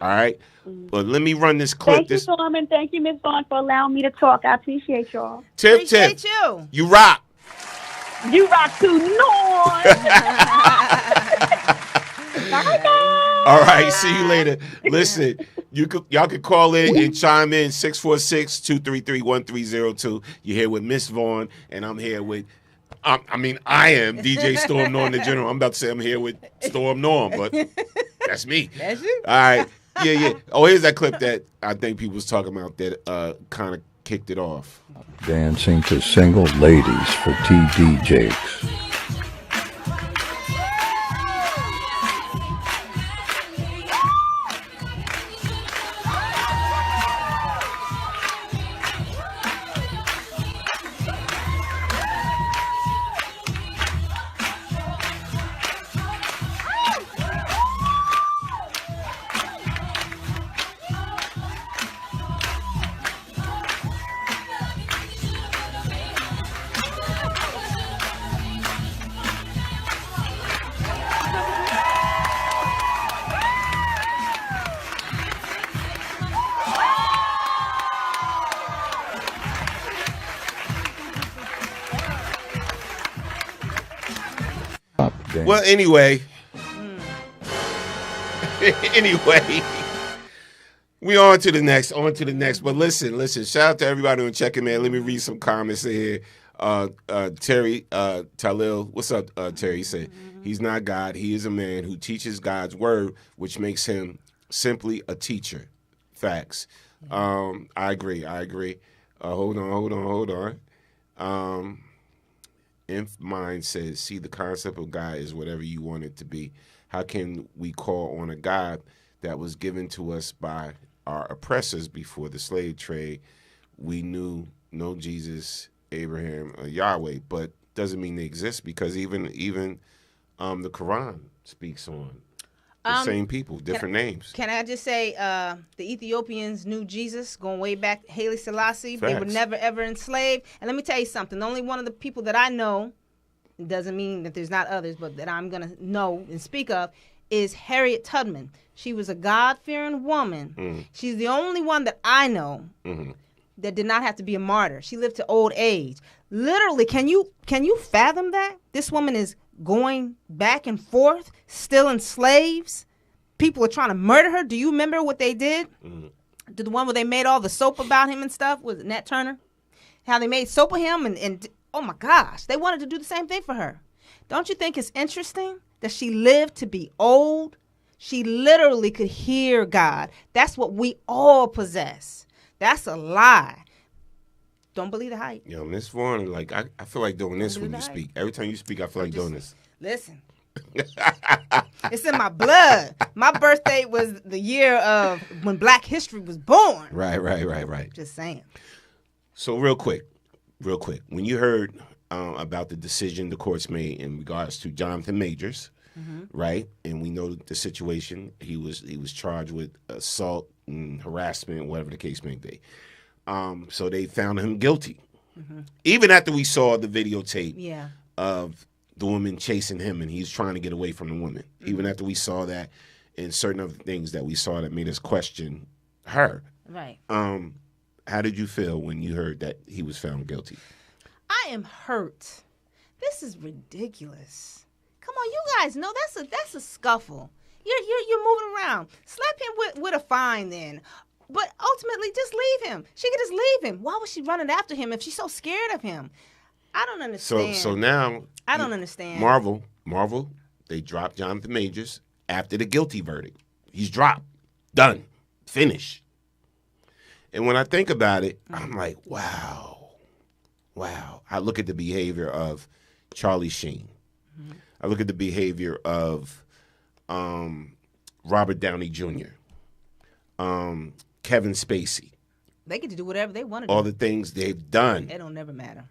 All right? But let me run this clip. Thank you, Norman. Thank you, Ms. Vaughn, for allowing me to talk. I appreciate y'all. Tiff, you rock. You rock too, Norm. All right, see you later. Listen, y'all can call in and chime in 646-233-1302. You're here with Miss Vaughn, and I'm here with, I am DJ Storm Norm the General. I'm about to say I'm here with Storm Norm, but that's me. That's you. All right, yeah. Oh, here's that clip that I think people was talking about that kind of kicked it off. Dancing to Single Ladies for TD Jakes. Well, anyway, we on to the next. But listen. Shout out to everybody on checking, man. Let me read some comments in here. Terry Talil, what's up, Terry? He said, he's not God. He is a man who teaches God's word, which makes him simply a teacher. Facts. I agree. Hold on. Inf Mind says, see, the concept of God is whatever you want it to be. How can we call on a God that was given to us by our oppressors before the slave trade? We knew no Jesus, Abraham, or Yahweh, but doesn't mean they exist, because even the Quran speaks on the same people, different names. Can I just say the Ethiopians knew Jesus going way back, Haile Selassie. Facts. They were never, ever enslaved. And let me tell you something. The only one of the people that I know, doesn't mean that there's not others, but that I'm going to know and speak of, is Harriet Tubman. She was a God-fearing woman. She's the only one that I know that did not have to be a martyr. She lived to old age. Literally, can you fathom that? This woman is going back and forth, stealing slaves. People are trying to murder her. Do you remember what they did? The one where they made all the soap about him and stuff? Was it Nat Turner? How they made soap of him and oh my gosh, they wanted to do the same thing for her. Don't you think it's interesting that she lived to be old? She literally could hear God. That's what we all possess. That's a lie. Don't believe the hype. Yo, Miss Vaughn, like I feel like doing this Don't when believe you the speak. Every time you speak, I feel like doing this. Listen. It's in my blood. My birthday was the year of when Black History was born. Right. Just saying. So real quick, when you heard about the decision the courts made in regards to Jonathan Majors, right? And we know the situation. He was charged with assault and harassment, whatever the case may be. So they found him guilty. Even after we saw the videotape of the woman chasing him and he's trying to get away from the woman. Even after we saw that and certain other things that we saw that made us question her. Right. How did you feel when you heard that he was found guilty? I am hurt. This is ridiculous. Come on, you guys know that's a scuffle. You're moving around. Slap him with a fine then. But ultimately, just leave him. She could just leave him. Why was she running after him if she's so scared of him? I don't understand. So now I don't understand. Marvel, they dropped Jonathan Majors after the guilty verdict. He's dropped. Done. Finished. And when I think about it, I'm like, wow. I look at the behavior of Charlie Sheen. I look at the behavior of Robert Downey Jr., Kevin Spacey. They get to do whatever they want to do. All the things they've done. It don't never matter.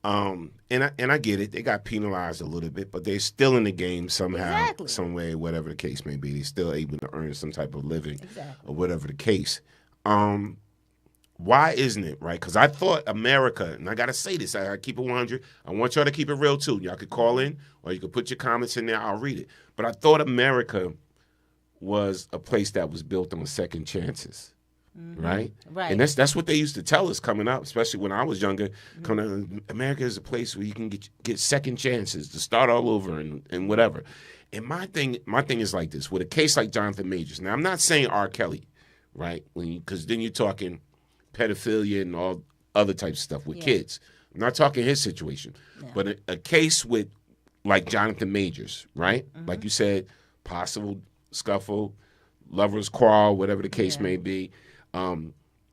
And I get it. They got penalized a little bit, but they're still in the game somehow, some way, whatever the case may be. They're still able to earn some type of living or whatever the case. Why isn't it, right? Because I thought America, and I got to say this, I keep it 100. I want y'all to keep it real, too. Y'all could call in or you could put your comments in there. I'll read it. But I thought America was a place that was built on second chances. Right? And that's what they used to tell us coming up, especially when I was younger. America is a place where you can get second chances to start all over and whatever. And my thing is like this. With a case like Jonathan Majors, now I'm not saying R. Kelly, right? Because then you're talking pedophilia and all other types of stuff with kids. I'm not talking his situation. But a case with like Jonathan Majors, right? Like you said, possible scuffle, lover's quarrel, whatever the case may be.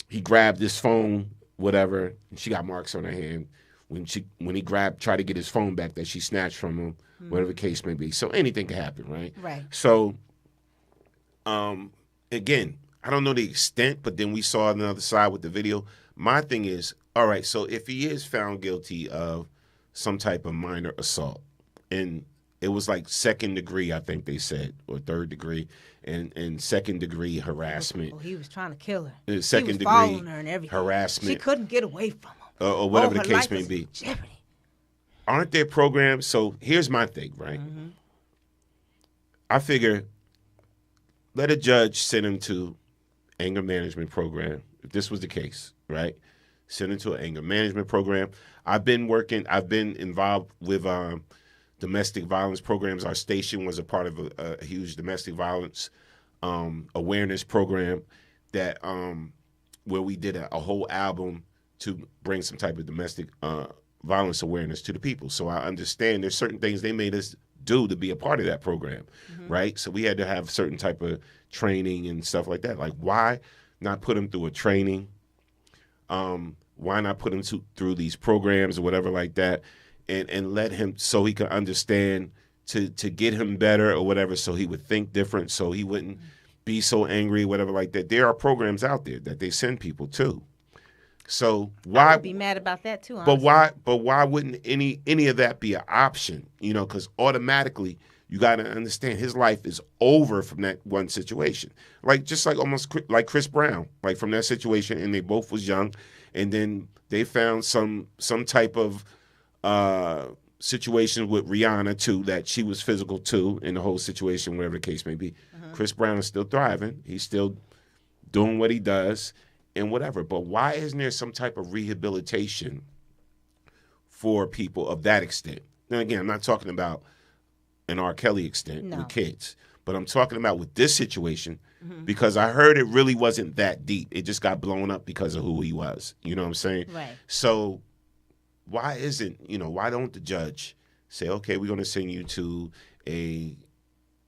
He grabbed his phone, whatever, and she got marks on her hand when he tried to get his phone back that she snatched from him, whatever the case may be. So anything can happen, right? Right. So, again, I don't know the extent, but then we saw another side with the video. My thing is, all right, so if he is found guilty of some type of minor assault, and it was like second degree, I think they said, or third degree, and second degree harassment. Oh, he was trying to kill her. Second he was following degree her and everything. harassment. She couldn't get away from him. Or whatever the her case life may was be. in jeopardy. Aren't there programs? So here's my thing, right? I figure let a judge send him to anger management program. If this was the case, right? Send him to an anger management program. I've been involved with domestic violence programs. Our station was a part of a huge domestic violence awareness program that where we did a whole album to bring some type of domestic violence awareness to the people. So I understand there's certain things they made us do to be a part of that program, right? So we had to have certain type of training and stuff like that. Like, why not put them through a training? Why not put him through these programs or whatever like that, and let him so he could understand to get him better or whatever, so he would think different, so he wouldn't be so angry, whatever like that. There are programs out there that they send people to. So why I would be mad about that too? Honestly. But why wouldn't any of that be an option? You know, because automatically you got to understand his life is over from that one situation. Like just like almost like Chris Brown, like from that situation, and they both was young, and then they found some type of situation with Rihanna too, that she was physical too in the whole situation, whatever the case may be. Chris Brown is still thriving. He's still doing what he does and whatever. But why isn't there some type of rehabilitation for people of that extent? Now, again, I'm not talking about an R. Kelly extent with kids, but I'm talking about with this situation because I heard it really wasn't that deep. It just got blown up because of who he was. You know what I'm saying? Right. So why don't the judge say, okay, we're going to send you to a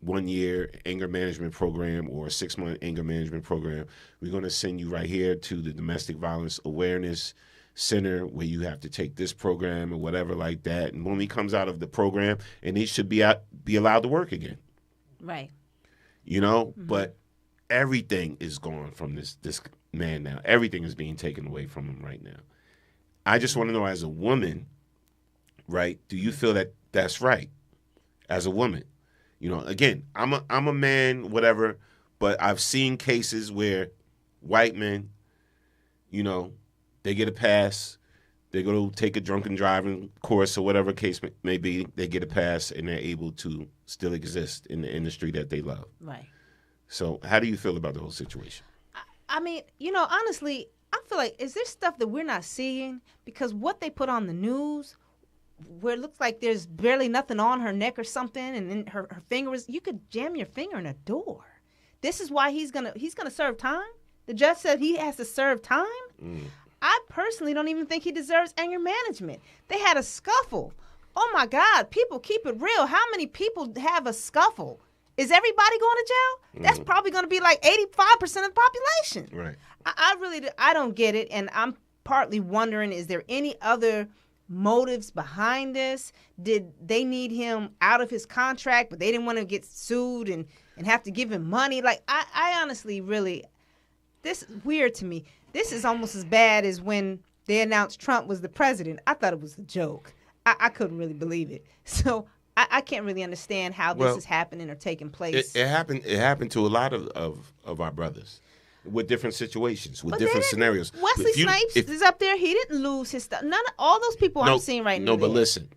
1-year anger management program or a 6-month anger management program. We're going to send you right here to the Domestic Violence Awareness Center where you have to take this program or whatever like that. And when he comes out of the program, and he should be allowed to work again. Right. You know, but everything is gone from this man now. Everything is being taken away from him right now. I just want to know, as a woman, right, do you feel that that's right as a woman? You know, again, I'm a man, whatever, but I've seen cases where white men, you know, they get a pass, they go to take a drunken driving course or whatever case may be, they get a pass and they're able to still exist in the industry that they love. Right. So how do you feel about the whole situation? I mean, you know, honestly, I feel like, is there stuff that we're not seeing? Because what they put on the news, where it looks like there's barely nothing on her neck or something, and then her finger is, you could jam your finger in a door. This is why he's gonna serve time? The judge said he has to serve time? I personally don't even think he deserves anger management. They had a scuffle. Oh my God, people, keep it real. How many people have a scuffle? Is everybody going to jail? That's probably going to be like 85% of the population. Right. I don't get it, and I'm partly wondering, is there any other motives behind this? Did they need him out of his contract, but they didn't want to get sued and have to give him money? Like, I honestly really, this is weird to me. This is almost as bad as when they announced Trump was the president. I thought it was a joke. I couldn't really believe it. So I can't really understand how this is happening or taking place. It happened to a lot of our brothers with different situations, with different scenarios. Wesley Snipes is up there. He didn't lose his stuff. None of all those people I'm seeing right now. No, but listen.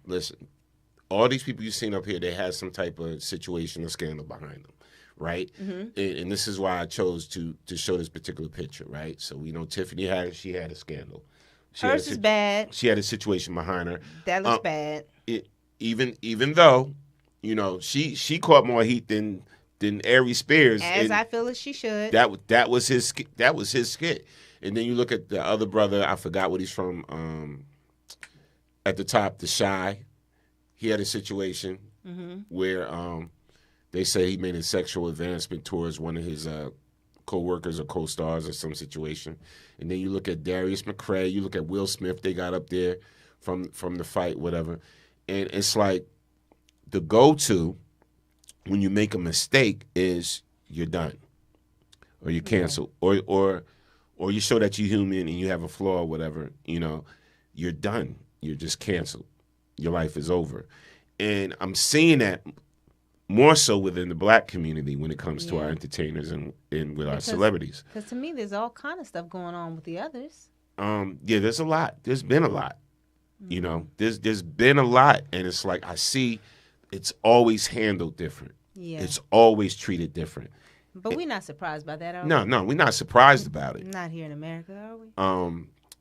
All these people you've seen up here, they had some type of situation or scandal behind them, right? And this is why I chose to show this particular picture, right? So we know Tiffany she had a scandal. Hers is bad. She had a situation behind her. That looks bad. Even though, you know, she caught more heat than Aries Spears. As I feel as she should. That was his skit. And then you look at the other brother, I forgot what he's from, at the top, the Shy. He had a situation where they say he made a sexual advancement towards one of his co-workers or co-stars or some situation. And then you look at Darius McCray, you look at Will Smith, they got up there from the fight, whatever. And it's like the go-to when you make a mistake is you're done or you're canceled or you show that you're human and you have a flaw or whatever, you know, you're done. You're just canceled. Your life is over. And I'm seeing that more so within the black community when it comes to our entertainers and with our celebrities. Because to me, there's all kind of stuff going on with the others. There's a lot. There's been a lot. You know, there's been a lot, and it's like I see it's always handled different. Yeah. It's always treated different. But we're not surprised by that, are we? No, we're not surprised about it. Not here in America, are we?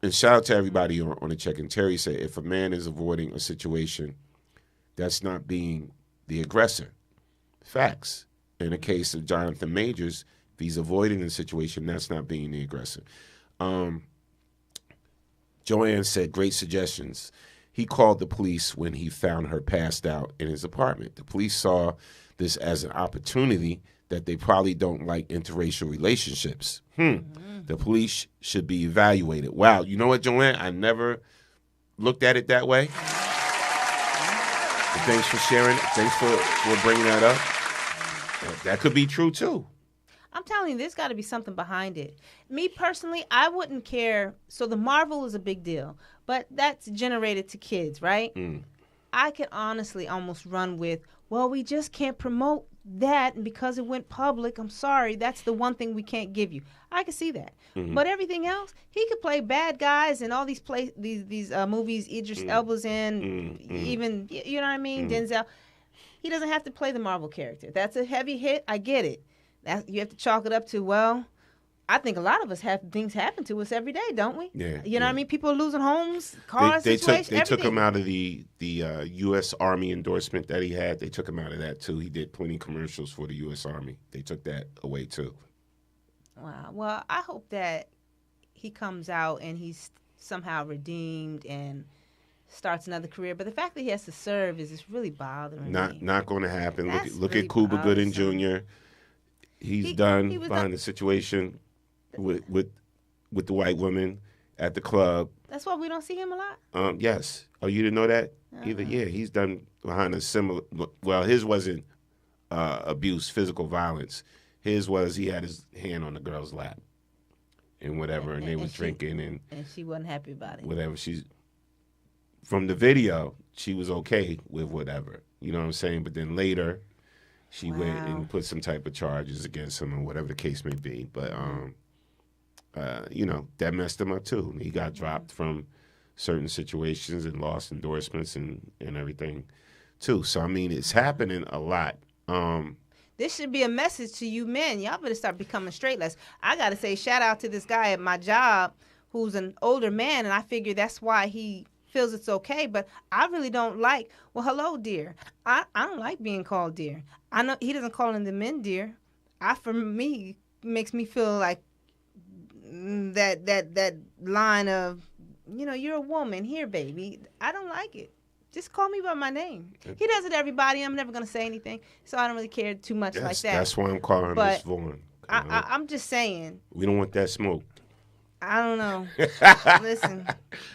And shout out to everybody on the check-in. Terry said, if a man is avoiding a situation, that's not being the aggressor. Facts. In the case of Jonathan Majors, if he's avoiding the situation, that's not being the aggressor. Joanne said, great suggestions. He called the police when he found her passed out in his apartment. The police saw this as an opportunity that they probably don't like interracial relationships. The police should be evaluated. Wow, you know what, Joanne? I never looked at it that way. But thanks for sharing. Thanks for bringing that up. That could be true, too. I'm telling you, there's got to be something behind it. Me personally, I wouldn't care. So the Marvel is a big deal, but that's generated to kids, right? I could honestly almost run with, well, we just can't promote that, and because it went public, I'm sorry, that's the one thing we can't give you. I could see that. But everything else, he could play bad guys in all these movies Idris Elba's in, even, you know what I mean, Denzel. He doesn't have to play the Marvel character. That's a heavy hit. I get it. You have to chalk it up to, well, I think a lot of us have things happen to us every day, don't we? Yeah. You know what I mean? People are losing homes, cars, situations, They took him out of the U.S. Army endorsement that he had. They took him out of that, too. He did plenty of commercials for the U.S. Army. They took that away, too. Wow. Well, I hope that he comes out and he's somehow redeemed and starts another career. But the fact that he has to serve is just really bothering me. Not going to happen. That's Look really at Cuba Gooding bothersome. Jr. He's He done was behind done- the situation with the white women at the club. That's why we don't see him a lot. Yes. Oh, you didn't know that? Either. Yeah, he's done behind a similar. Well, his wasn't abuse, physical violence. His was he had his hand on the girl's lap and whatever, and they was drinking and she wasn't happy about it. whatever. She's from the video, she was okay with whatever. You know what I'm saying? But then later, she went and put some type of charges against him or whatever the case may be. But you know, that messed him up too. He got dropped from certain situations and lost endorsements and everything too. So I mean, it's happening a lot. This should be a message to you men. Y'all better start becoming straightless. I got to say, shout out to this guy at my job who's an older man, and I figure that's why he feels it's okay. But I really don't like, well, hello, dear. I don't like being called dear. I know he doesn't call the men dear. For me, makes me feel like that line of, you know, you're a woman. Here, baby. I don't like it. Just call me by my name. He does it to everybody. I'm never going to say anything, so I don't really care too much like that. That's why I'm calling Miss Vaughn. I'm just saying. We don't want that smoke. I don't know. Listen,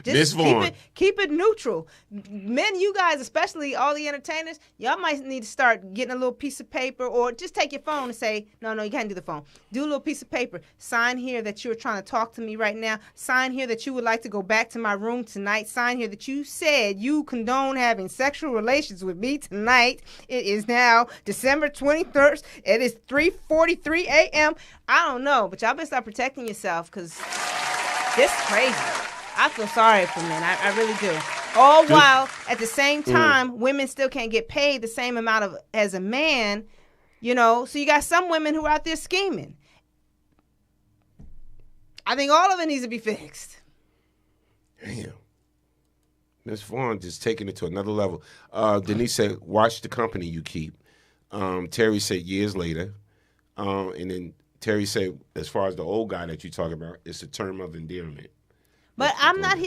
Miss Vaughn. keep it neutral. Men, you guys, especially all the entertainers, y'all might need to start getting a little piece of paper, or just take your phone and say, no, you can't do the phone. Do a little piece of paper. Sign here that you're trying to talk to me right now. Sign here that you would like to go back to my room tonight. Sign here that you said you condone having sexual relations with me tonight. It is now December 23rd. It is 3:43 a.m. I don't know, but y'all better start protecting yourself, because this is crazy. I feel sorry for men. I really do. All while, at the same time, women still can't get paid the same amount as a man, you know. So you got some women who are out there scheming. I think all of it needs to be fixed. Damn. Miss Vaughn just taking it to another level. Denise said, watch the company you keep. Terry said, years later. And then Terry said, as far as the old guy that you talk about, it's a term of endearment. But I'm not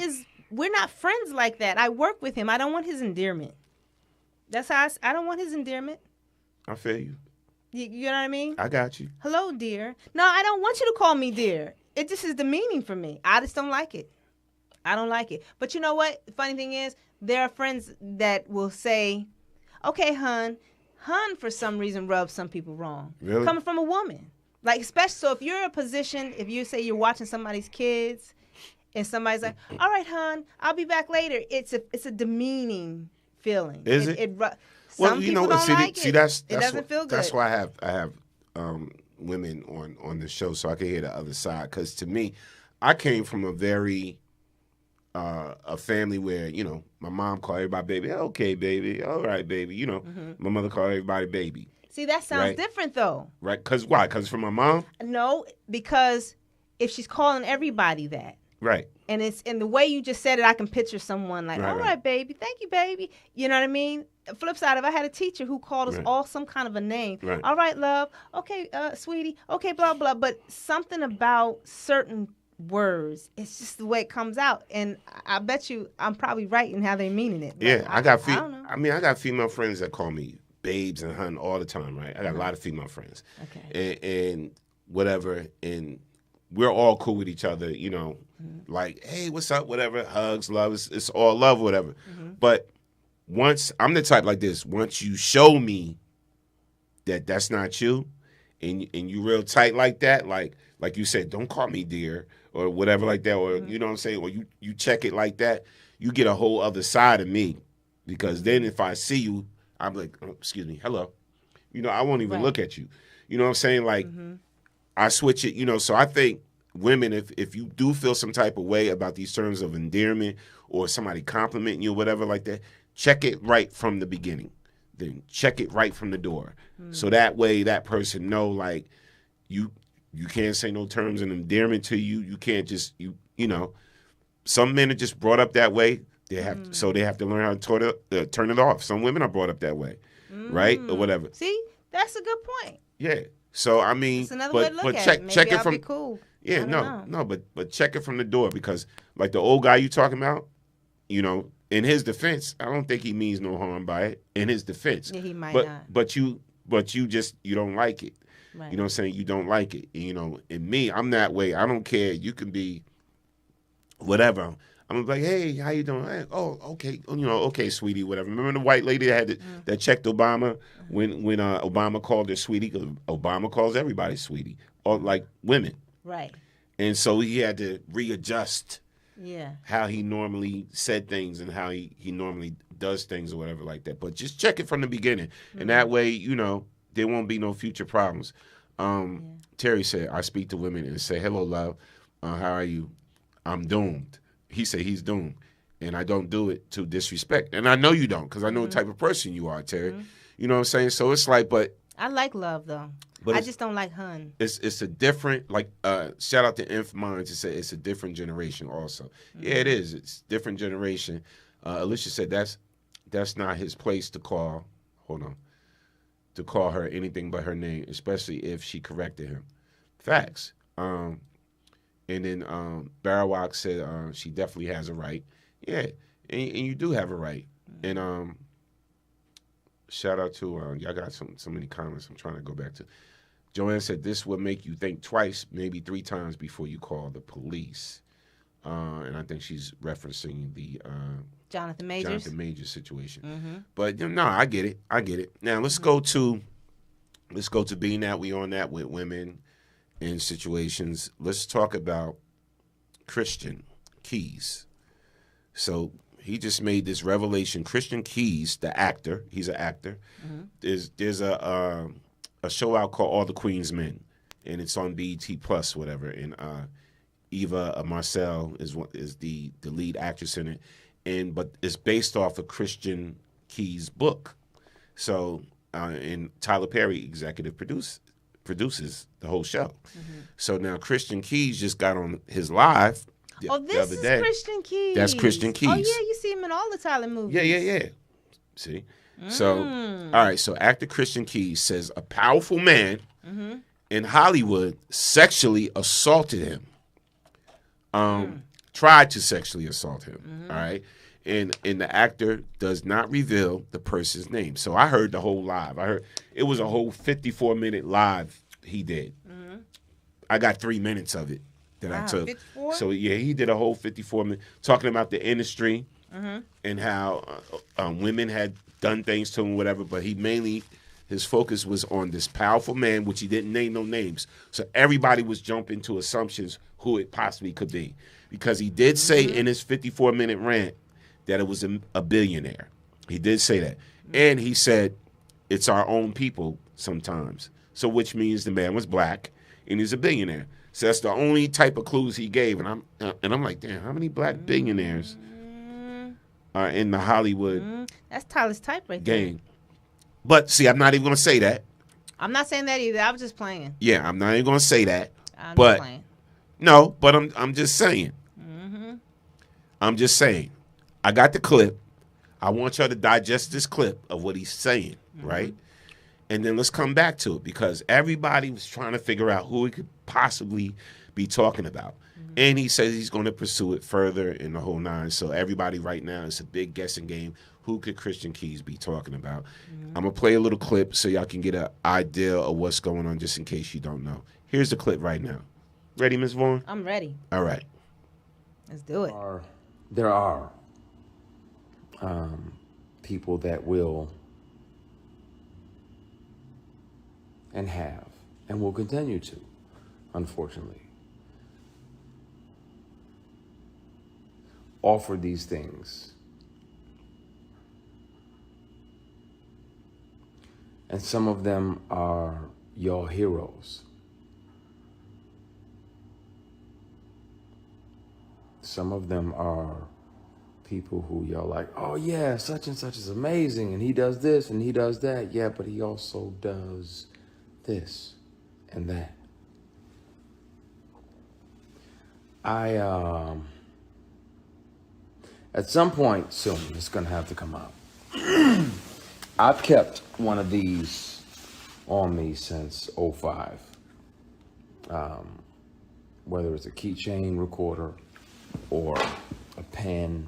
we're not friends like that. I work with him. I don't want his endearment. That's how I don't want his endearment. I feel you. You know what I mean? I got you. Hello, dear. No, I don't want you to call me dear. It just is demeaning for me. I just don't like it. I don't like it. But you know what? The funny thing is, there are friends that will say, okay, hun. Hun, for some reason, rubs some people wrong. Really? Coming from a woman. Like, especially, so if you're in a position, if you say you're watching somebody's kids, and somebody's like, all right, hon, I'll be back later. It's a demeaning feeling. Is it? Some people don't like it. It doesn't feel good. That's why I have women on the show, so I can hear the other side. Because to me, I came from a very a family where, you know, my mom called everybody baby. Okay, baby. All right, baby. You know, my mother called everybody baby. See, that sounds different, though. Right? Because why? Because from my mom? No, because if she's calling everybody that. Right. And it's in the way you just said it, I can picture someone like, all right, baby. Thank you, baby. You know what I mean? Flip side of, I had a teacher who called us all some kind of a name. Right. All right, love. Okay, sweetie. Okay, blah, blah. But something about certain words, it's just the way it comes out. And I bet you I'm probably right in how they're meaning it. Yeah, I got I got female friends that call me babes and hun all the time, right? I got a lot of female friends. Okay. And whatever, and we're all cool with each other, you know, like, hey, what's up, whatever, hugs, love, it's all love, whatever. But once, I'm the type like this, once you show me that that's not you, and you real tight like that, like you said, don't call me dear, or whatever like that, or you know what I'm saying, or you check it like that, you get a whole other side of me, because then if I see you, I'm like, oh, excuse me, hello. You know, I won't even look at you. You know what I'm saying? Like, I switch it, you know, so I think women, if you do feel some type of way about these terms of endearment or somebody complimenting you or whatever like that, check it right from the beginning. Then check it right from the door. So that way that person know, like, you can't say no terms of endearment to you. You can't just, you know, some men are just brought up that way. They have so they have to learn how to turn it off. Some women are brought up that way, right, or whatever. See, that's a good point. Yeah. So I mean, it's another way to look at check it. Maybe check it I'll from be cool. Yeah, no, but check it from the door, because like the old guy you talking about, you know, in his defense, I don't think he means no harm by it. In his defense, Yeah, he might not. But you don't like it. Right. You know what I'm saying? You don't like it. You know, and me, I'm that way. I don't care. You can be whatever. I'm like, hey, how you doing? Hey, oh, okay. You know, okay, sweetie, whatever. Remember the white lady that checked Obama when Obama called her sweetie? 'Cause Obama calls everybody sweetie, or like women. Right. And so he had to readjust Yeah. how he normally said things and how he normally does things or whatever like that. But just check it from the beginning. And that way, you know, there won't be no future problems. Terry said, I speak to women and say, hello, love. How are you? I'm doomed. He said he's doomed. And I don't do it to disrespect. And I know you don't, because I know the type of person you are, Terry. You know what I'm saying? So it's like, but I like love though. But I just don't like hun. it's a different, like, shout out to Inf Minds to say it's a different generation also. Yeah, it is. It's different generation. Alicia said that's not his place to call her anything but her name, especially if she corrected him. Facts. And then Barawak said she definitely has a right. Yeah, and you do have a right. And shout out to y'all got so many comments I'm trying to go back to. Joanne said this would make you think twice, maybe 3 times before you call the police. And I think she's referencing the Jonathan Majors situation. But no, I get it. Now let's go to being that we on that with women in situations. Let's talk about Christian Keys. So he just made this revelation. Christian Keys, the actor, he's an actor. There's a show out called All the Queen's Men, and it's on BET Plus, whatever. And Eva Marcel is the lead actress in it, but it's based off of Christian Keys' book. So and Tyler Perry executive produces the whole show. So now Christian Keys just got on his live. The other day. Christian Keys. That's Christian Keys. Oh yeah, you see him in all the Tyler movies. Yeah. See? So, all right, so actor Christian Keys says a powerful man in Hollywood sexually assaulted him. Tried to sexually assault him, all right? And the actor does not reveal the person's name. So I heard the whole live. I heard it was a whole 54-minute live he did. I got 3 minutes of it that I took. 54? So yeah, he did a whole 54 minutes talking about the industry and how women had done things to him, whatever. But his focus was on this powerful man, which he didn't name no names. So everybody was jumping to assumptions who it possibly could be, because he did say in his 54-minute rant that it was a billionaire. He did say that, and he said it's our own people sometimes. So which means the man was black and he's a billionaire. So that's the only type of clues he gave, and I'm like, damn, how many black billionaires are in the Hollywood? That's Tyler's type right there. Game. But see, I'm not even gonna say that. I'm not saying that either. I was just playing. Yeah, I'm not even gonna say that. I'm but just playing. No, but I'm just saying. I'm just saying. I got the clip. I want y'all to digest this clip of what he's saying, right? And then let's come back to it, because everybody was trying to figure out who he could possibly be talking about. And he says he's going to pursue it further in the whole nine. So everybody right now, it's a big guessing game. Who could Christian Keys be talking about? I'm going to play a little clip so y'all can get an idea of what's going on, just in case you don't know. Here's the clip right now. Ready, Ms. Vaughn? I'm ready. All right. Let's do it. There are people that will and have and will continue to, unfortunately, offer these things. And some of them are your heroes. Some of them are people who y'all like, oh yeah, such and such is amazing, and he does this and he does that. Yeah, but he also does this and that. At some point soon, it's gonna have to come out. I've kept one of these on me since 2005. Whether it's a keychain recorder or a pen,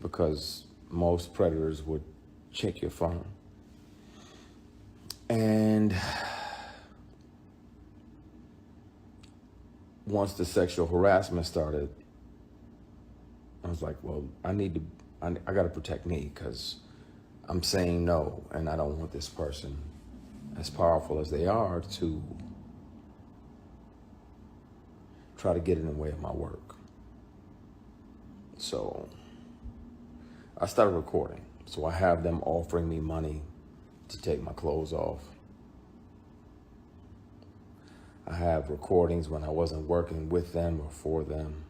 because most predators would check your phone. And once the sexual harassment started, I was like, well, I got to protect me, because I'm saying no, and I don't want this person, as powerful as they are, to try to get in the way of my work. So I started recording. So I have them offering me money to take my clothes off. I have recordings when I wasn't working with them or for them.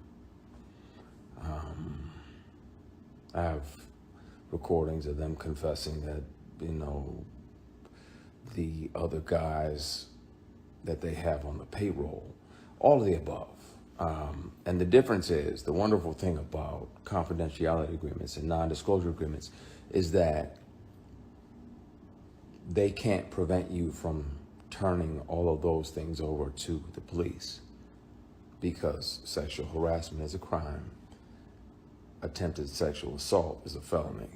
I have recordings of them confessing that, the other guys that they have on the payroll, all of the above. And the difference is, the wonderful thing about confidentiality agreements and non-disclosure agreements is that they can't prevent you from turning all of those things over to the police, because sexual harassment is a crime. Attempted sexual assault is a felony.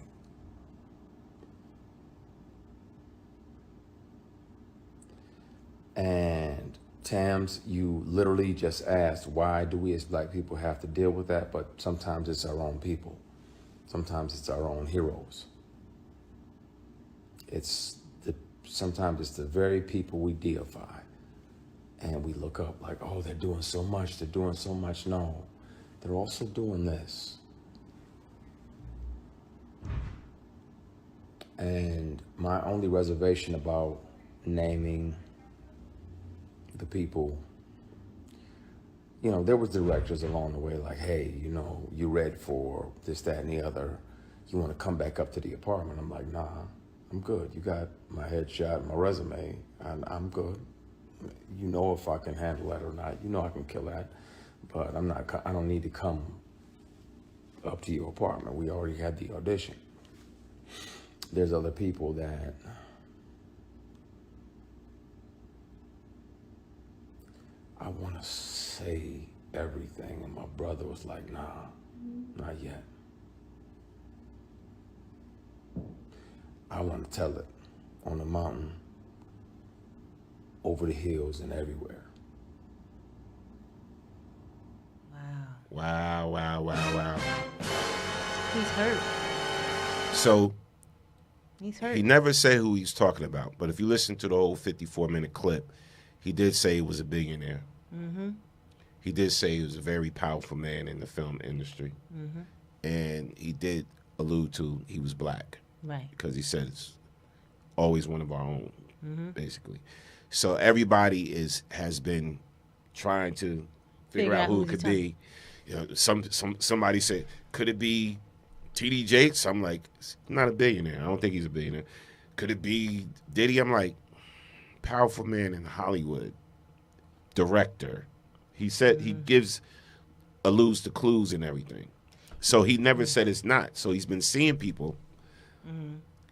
And Tams, you literally just asked, why do we as black people have to deal with that? But sometimes it's our own people. Sometimes it's our own heroes. Sometimes it's the very people we deify. And we look up like, oh, they're doing so much, they're doing so much. No, they're also doing this. And my only reservation about naming the people, there was directors along the way like, hey, you read for this, that, and the other. You want to come back up to the apartment? I'm like, nah, I'm good. You got my headshot, my resume, and I'm good. If I can handle that or not. I can kill that, but I don't need to come up to your apartment. We already had the audition. There's other people that I want to say everything, and my brother was like, nah, not yet. I want to tell it on the mountain, over the hills, and everywhere. Wow. He's hurt. So he's hurt. He never said who he's talking about, but if you listen to the whole 54-minute clip, he did say he was a billionaire. Mm-hmm. He did say he was a very powerful man in the film industry. Mm-hmm. And he did allude to he was black. Right. Because he said it's always one of our own, Mm-hmm. basically. So everybody has been trying to figure out who it could be. Somebody said, could it be T.D. Jakes? I'm like, not a billionaire. I don't think he's a billionaire. Could it be Diddy? I'm like, powerful man in Hollywood, director. He said he alludes to clues and everything. So he never said it's not. So he's been seeing people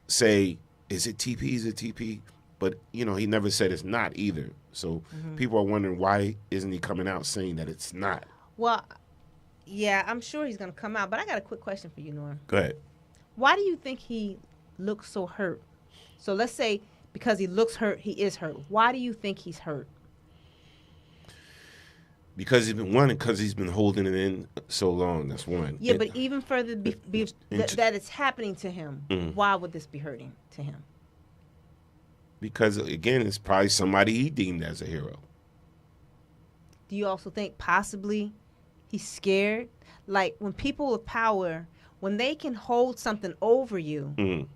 say, is it TP? Is it TP? But, he never said it's not either. So people are wondering, why isn't he coming out saying that it's not? Well, yeah, I'm sure he's going to come out. But I got a quick question for you, Norm. Go ahead. Why do you think he looks so hurt? So let's say because he looks hurt, he is hurt. Why do you think he's hurt? Because he's been holding it in so long. That's one. Yeah, but even further, that it's happening to him. Why would this be hurting to him? Because, again, it's probably somebody he deemed as a hero. Do you also think possibly he's scared? Like, when people with power, when they can hold something over you,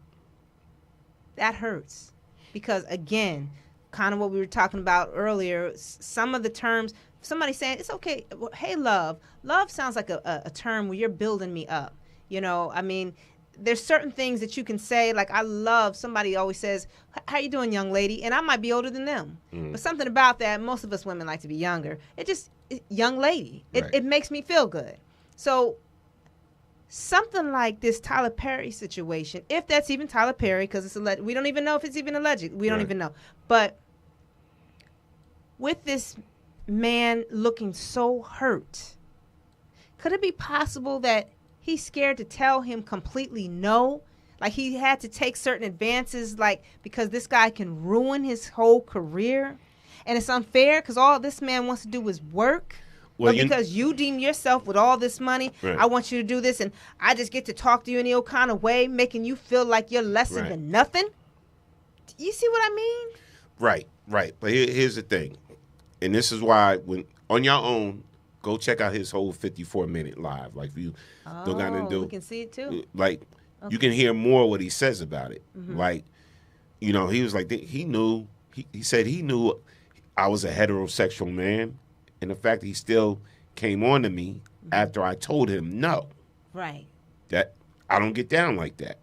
that hurts. Because, again, kind of what we were talking about earlier, some of the terms, somebody saying, it's okay, hey, love. Love sounds like a term where you're building me up. I mean, there's certain things that you can say, like I love, somebody always says, how you doing, young lady? And I might be older than them. But something about that, most of us women like to be younger. Young lady. It makes me feel good. So something like this Tyler Perry situation, if that's even Tyler Perry, because it's alleged, we don't even know if it's even alleged. We don't even know. But with this man looking so hurt, could it be possible that he's scared to tell him completely no. Like he had to take certain advances, like because this guy can ruin his whole career. And it's unfair because all this man wants to do is work. Well, but because you deem yourself with all this money, right. I want you to do this, and I just get to talk to you in any old kind of way, making you feel like you're lesser Right. than nothing. You see what I mean? Right. But here's the thing, and this is why when on your own, go check out his whole 54-minute live. Like if you don't got nothing to do, we can see it too. Like you can hear more what he says about it. Like, you know, he was like he knew. He said he knew I was a heterosexual man. And the fact that he still came on to me after I told him no. Right. That I don't get down like that.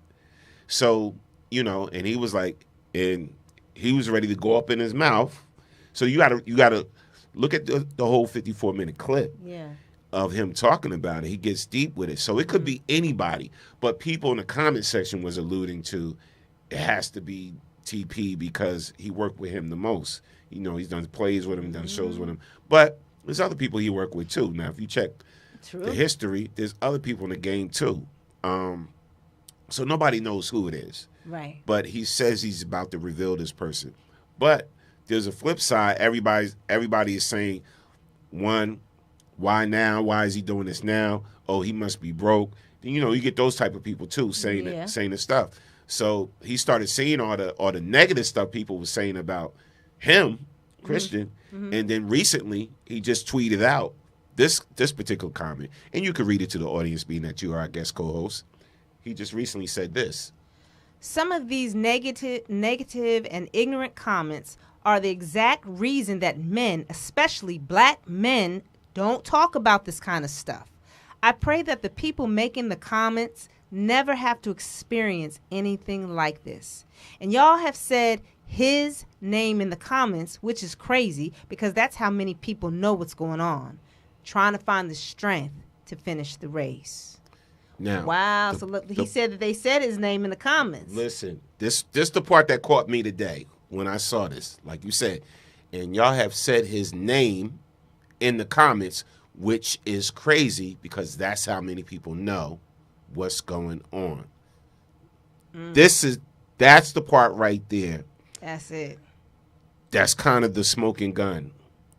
So, you know, and he was like, and he was ready to go up in his mouth. So you gotta look at the whole 54-minute clip of him talking about it. He gets deep with it. So it could be anybody. But people in the comment section was alluding to it has to be TP because he worked with him the most. You know, he's done plays with him, done shows with him. But there's other people he worked with, too. Now, if you check the history, there's other people in the game, too. So nobody knows who it is. Right. But he says he's about to reveal this person. But there's a flip side. Everybody is saying, one, why now? Why is he doing this now? Oh, he must be broke. You know, you get those type of people, too, saying the stuff. So he started seeing all the negative stuff people were saying about him, Christian, and then recently he just tweeted out this particular comment, and you can read it to the audience, being that you are our guest co-host. He just recently said this. Some of these negative and ignorant comments are the exact reason that men, especially black men, don't talk about this kind of stuff. I pray that the people making the comments never have to experience anything like this. And y'all have said his name in the comments, which is crazy because that's how many people know what's going on, trying to find the strength to finish the race. Now, wow. So look, he said that they said his name in the comments. Listen, this the part that caught me today when I saw this, like you said, and y'all have said his name in the comments, which is crazy because that's how many people know what's going on. That's the part right there. That's it. That's kind of the smoking gun,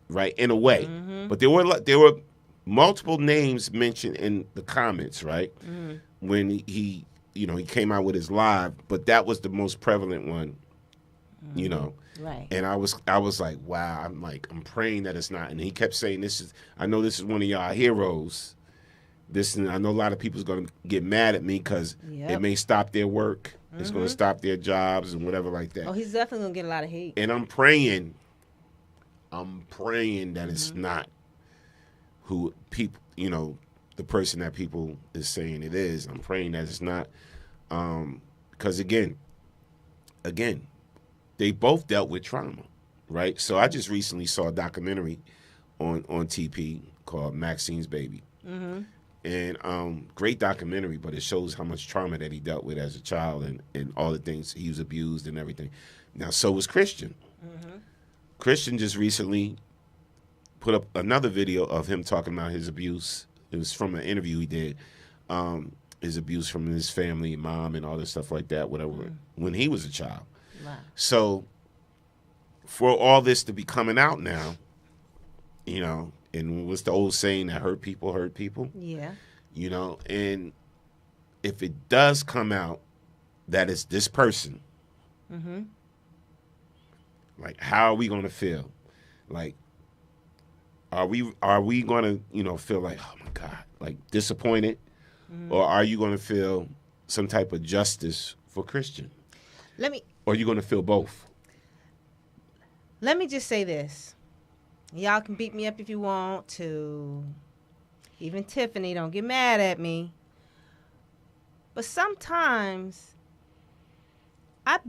right? In a way. But there were multiple names mentioned in the comments, right? When he came out with his live, but that was the most prevalent one, you know. Right. And I was like, wow, I'm praying that it's not. And he kept saying, I know this is one of y'all heroes. I know a lot of people's going to get mad at me because it may stop their work. It's going to stop their jobs and whatever like that. Oh, he's definitely going to get a lot of hate. And I'm praying that it's not who people, you know, the person that people is saying it is. I'm praying that it's not. Because again, they both dealt with trauma, right? So I just recently saw a documentary on TP called Maxine's Baby. And great documentary, but it shows how much trauma that he dealt with as a child and all the things he was abused and everything. Now, so was Christian. Christian just recently put up another video of him talking about his abuse. It was from an interview he did. His abuse from his family, mom, and all this stuff like that, whatever, when he was a child. Wow. So for all this to be coming out now, you know, and what's the old saying that hurt people hurt people? Yeah. You know, and if it does come out that it's this person, like, how are we going to feel? Like, are we going to, you know, feel like, oh my God, like disappointed? Or are you going to feel some type of justice for Christian? Or are you going to feel both? Let me just say this. Y'all can beat me up if you want to. Even Tiffany, don't get mad at me. But sometimes I've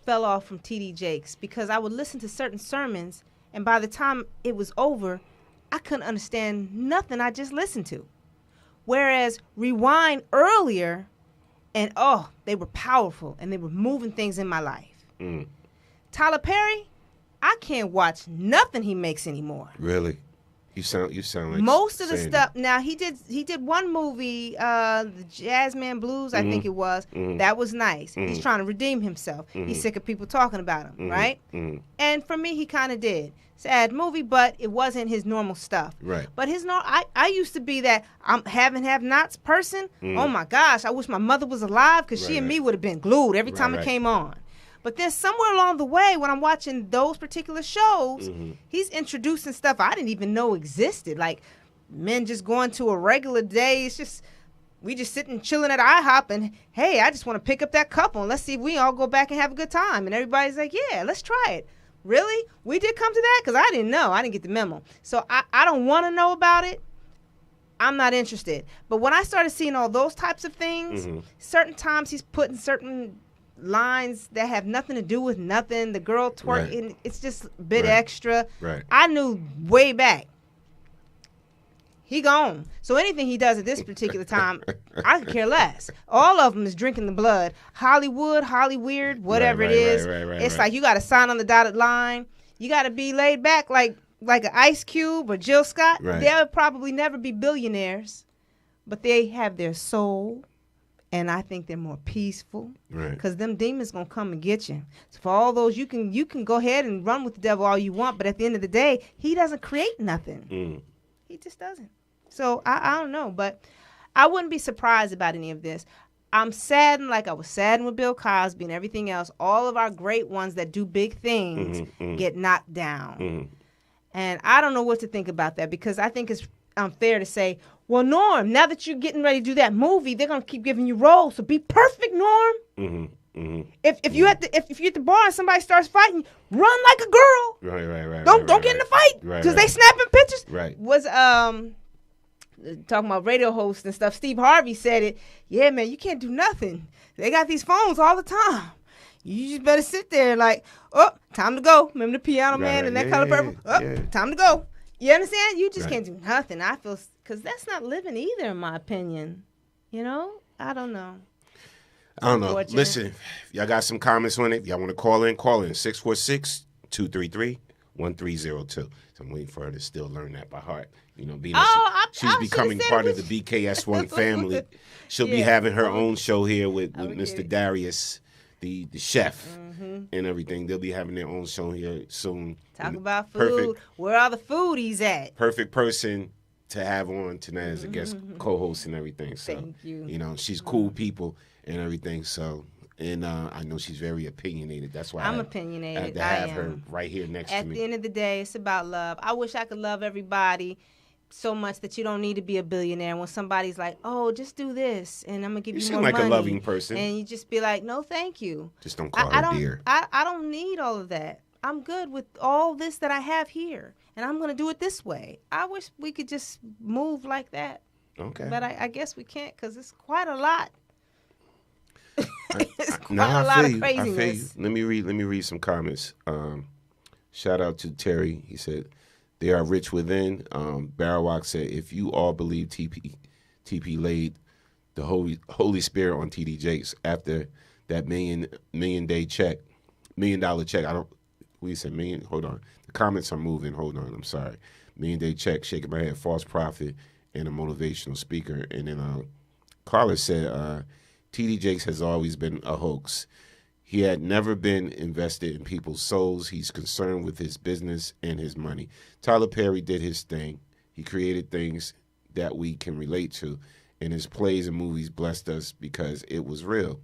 fell off from TD Jakes because I would listen to certain sermons, and by the time it was over, I couldn't understand nothing I just listened to. Whereas Rewind earlier, and they were powerful, and they were moving things in my life. Tyler Perry, I can't watch nothing he makes anymore. Really? You sound like most of the Sandy. stuff. Now he did one movie, the Jazzman Blues, I think it was. That was nice. He's trying to redeem himself. He's sick of people talking about him, right? And for me, he kind of did. Sad movie, but it wasn't his normal stuff. Right. But I used to be that I'm have-nots person. Oh my gosh, I wish my mother was alive because she and me would have been glued every time it came on. But then somewhere along the way, when I'm watching those particular shows, he's introducing stuff I didn't even know existed. Like men just going to a regular day. It's just, we just sitting chilling at IHOP and, hey, I just want to pick up that couple and let's see if we all go back and have a good time. And everybody's like, yeah, let's try it. Really? We did come to that? Because I didn't know. I didn't get the memo. So I don't want to know about it. I'm not interested. But when I started seeing all those types of things, certain times he's putting certain lines that have nothing to do with nothing. The girl twerking, it's just a bit extra. Right. I knew way back. He gone. So anything he does at this particular time, I could care less. All of them is drinking the blood. Hollywood, Hollyweird, whatever it is. It's like you got to sign on the dotted line. You got to be laid back like an Ice Cube or Jill Scott. Right. They'll probably never be billionaires, but they have their soul. And I think they're more peaceful, because them demons gonna come and get you. So for all those, you can go ahead and run with the devil all you want, but at the end of the day, he doesn't create nothing. He just doesn't. So I don't know, but I wouldn't be surprised about any of this. I'm saddened, like I was saddened with Bill Cosby and everything else. All of our great ones that do big things get knocked down, and I don't know what to think about that, because I think it's unfair to say, well, Norm, now that you're getting ready to do that movie, they're gonna keep giving you roles. So be perfect, Norm. If you're at the bar and somebody starts fighting, run like a girl. Right. Don't get in the fight because they snapping pictures. Right. Was talking about radio hosts and stuff. Steve Harvey said it. Yeah, man, you can't do nothing. They got these phones all the time. You just better sit there like, oh, time to go. Remember the Piano Man and that color purple? Time to go. You understand? You just can't do nothing. I feel, because that's not living either, in my opinion. You know? I don't know. I don't know. Listen, if y'all got some comments on it, y'all want to call in 646-233-1302. So I'm waiting for her to still learn that by heart. You know, being she's becoming part of the BKS1 family. She'll be having her own show here with Mr. Darius, the chef, and everything. They'll be having their own show here soon. Talk about food. Where are the foodies at? Perfect person to have on tonight as a guest co-host and everything. So, thank you. You know, she's cool people and everything. So, and I know she's very opinionated. That's why I'm opinionated. I had to have her right here next to me. At the end of the day, it's about love. I wish I could love everybody so much that you don't need to be a billionaire. When somebody's like, oh, just do this, and I'm going to give you more money. You seem like a loving person. And you just be like, no, thank you. Just don't call her dear. I don't need all of that. I'm good with all this that I have here, and I'm going to do it this way. I wish we could just move like that. Okay. But I guess we can't, because it's quite a lot. It's quite a lot of I craziness. feel you. Let me read some comments. Shout out to Terry. He said, they are rich within. Barawak said, if you all believe TP laid the Holy Spirit on TD Jakes after that $1 million check. I don't, we said million, hold on. The comments are moving, hold on, I'm sorry. $1 million check, shaking my head, false prophet, and a motivational speaker. And then Carla said, TD Jakes has always been a hoax. He had never been invested in people's souls. He's concerned with his business and his money. Tyler Perry did his thing. He created things that we can relate to. And his plays and movies blessed us because it was real.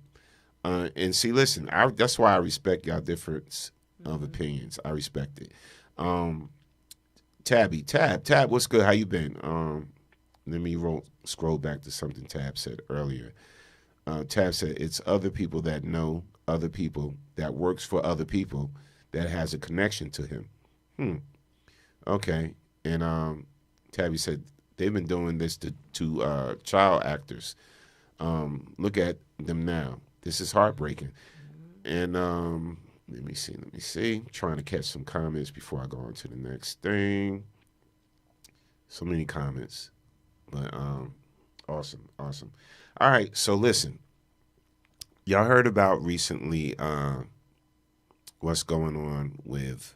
And see, listen, that's why I respect y'all difference of opinions. I respect it. Tab, what's good? How you been? Let me scroll back to something Tab said earlier. Tab said, it's other people that know other people that works for other people that has a connection to him. Okay. And Tabby said, they've been doing this to child actors. Look at them now. This is heartbreaking. And let me see. Trying to catch some comments before I go on to the next thing. So many comments. But awesome. All right, so listen. Y'all heard about recently what's going on with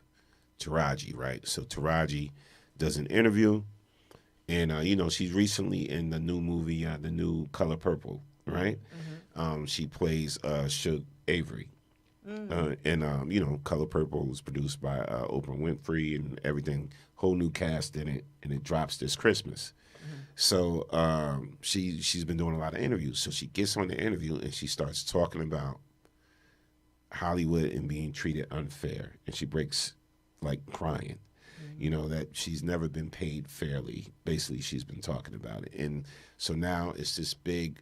Taraji, right? So Taraji does an interview, and she's recently in the new movie, the new Color Purple, right? She plays Suge Avery. And Color Purple was produced by Oprah Winfrey and everything, whole new cast in it, and it drops this Christmas. So she's been doing a lot of interviews. So she gets on the interview and she starts talking about Hollywood and being treated unfair, and she breaks like crying. That she's never been paid fairly. Basically, she's been talking about it, and so now it's this big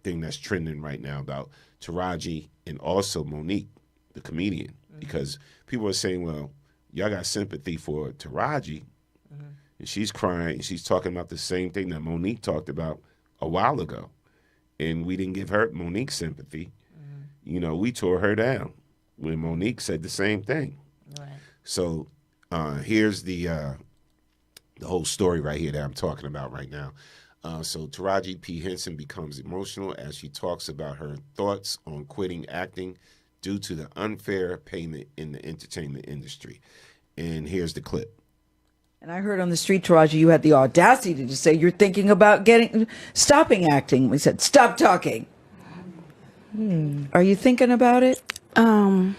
thing that's trending right now about Taraji and also Monique, the comedian, because people are saying, well, y'all got sympathy for Taraji, and she's crying, and she's talking about the same thing that Monique talked about a while ago, and we didn't give her Monique sympathy. We tore her down when Monique said the same thing. Right. So here's the whole story right here that I'm talking about right now. So Taraji P. Henson becomes emotional as she talks about her thoughts on quitting acting due to the unfair payment in the entertainment industry. And here's the clip. And I heard on the street, Taraji, you had the audacity to say you're thinking about stopping acting. We said, stop talking. Are you thinking about it? I'm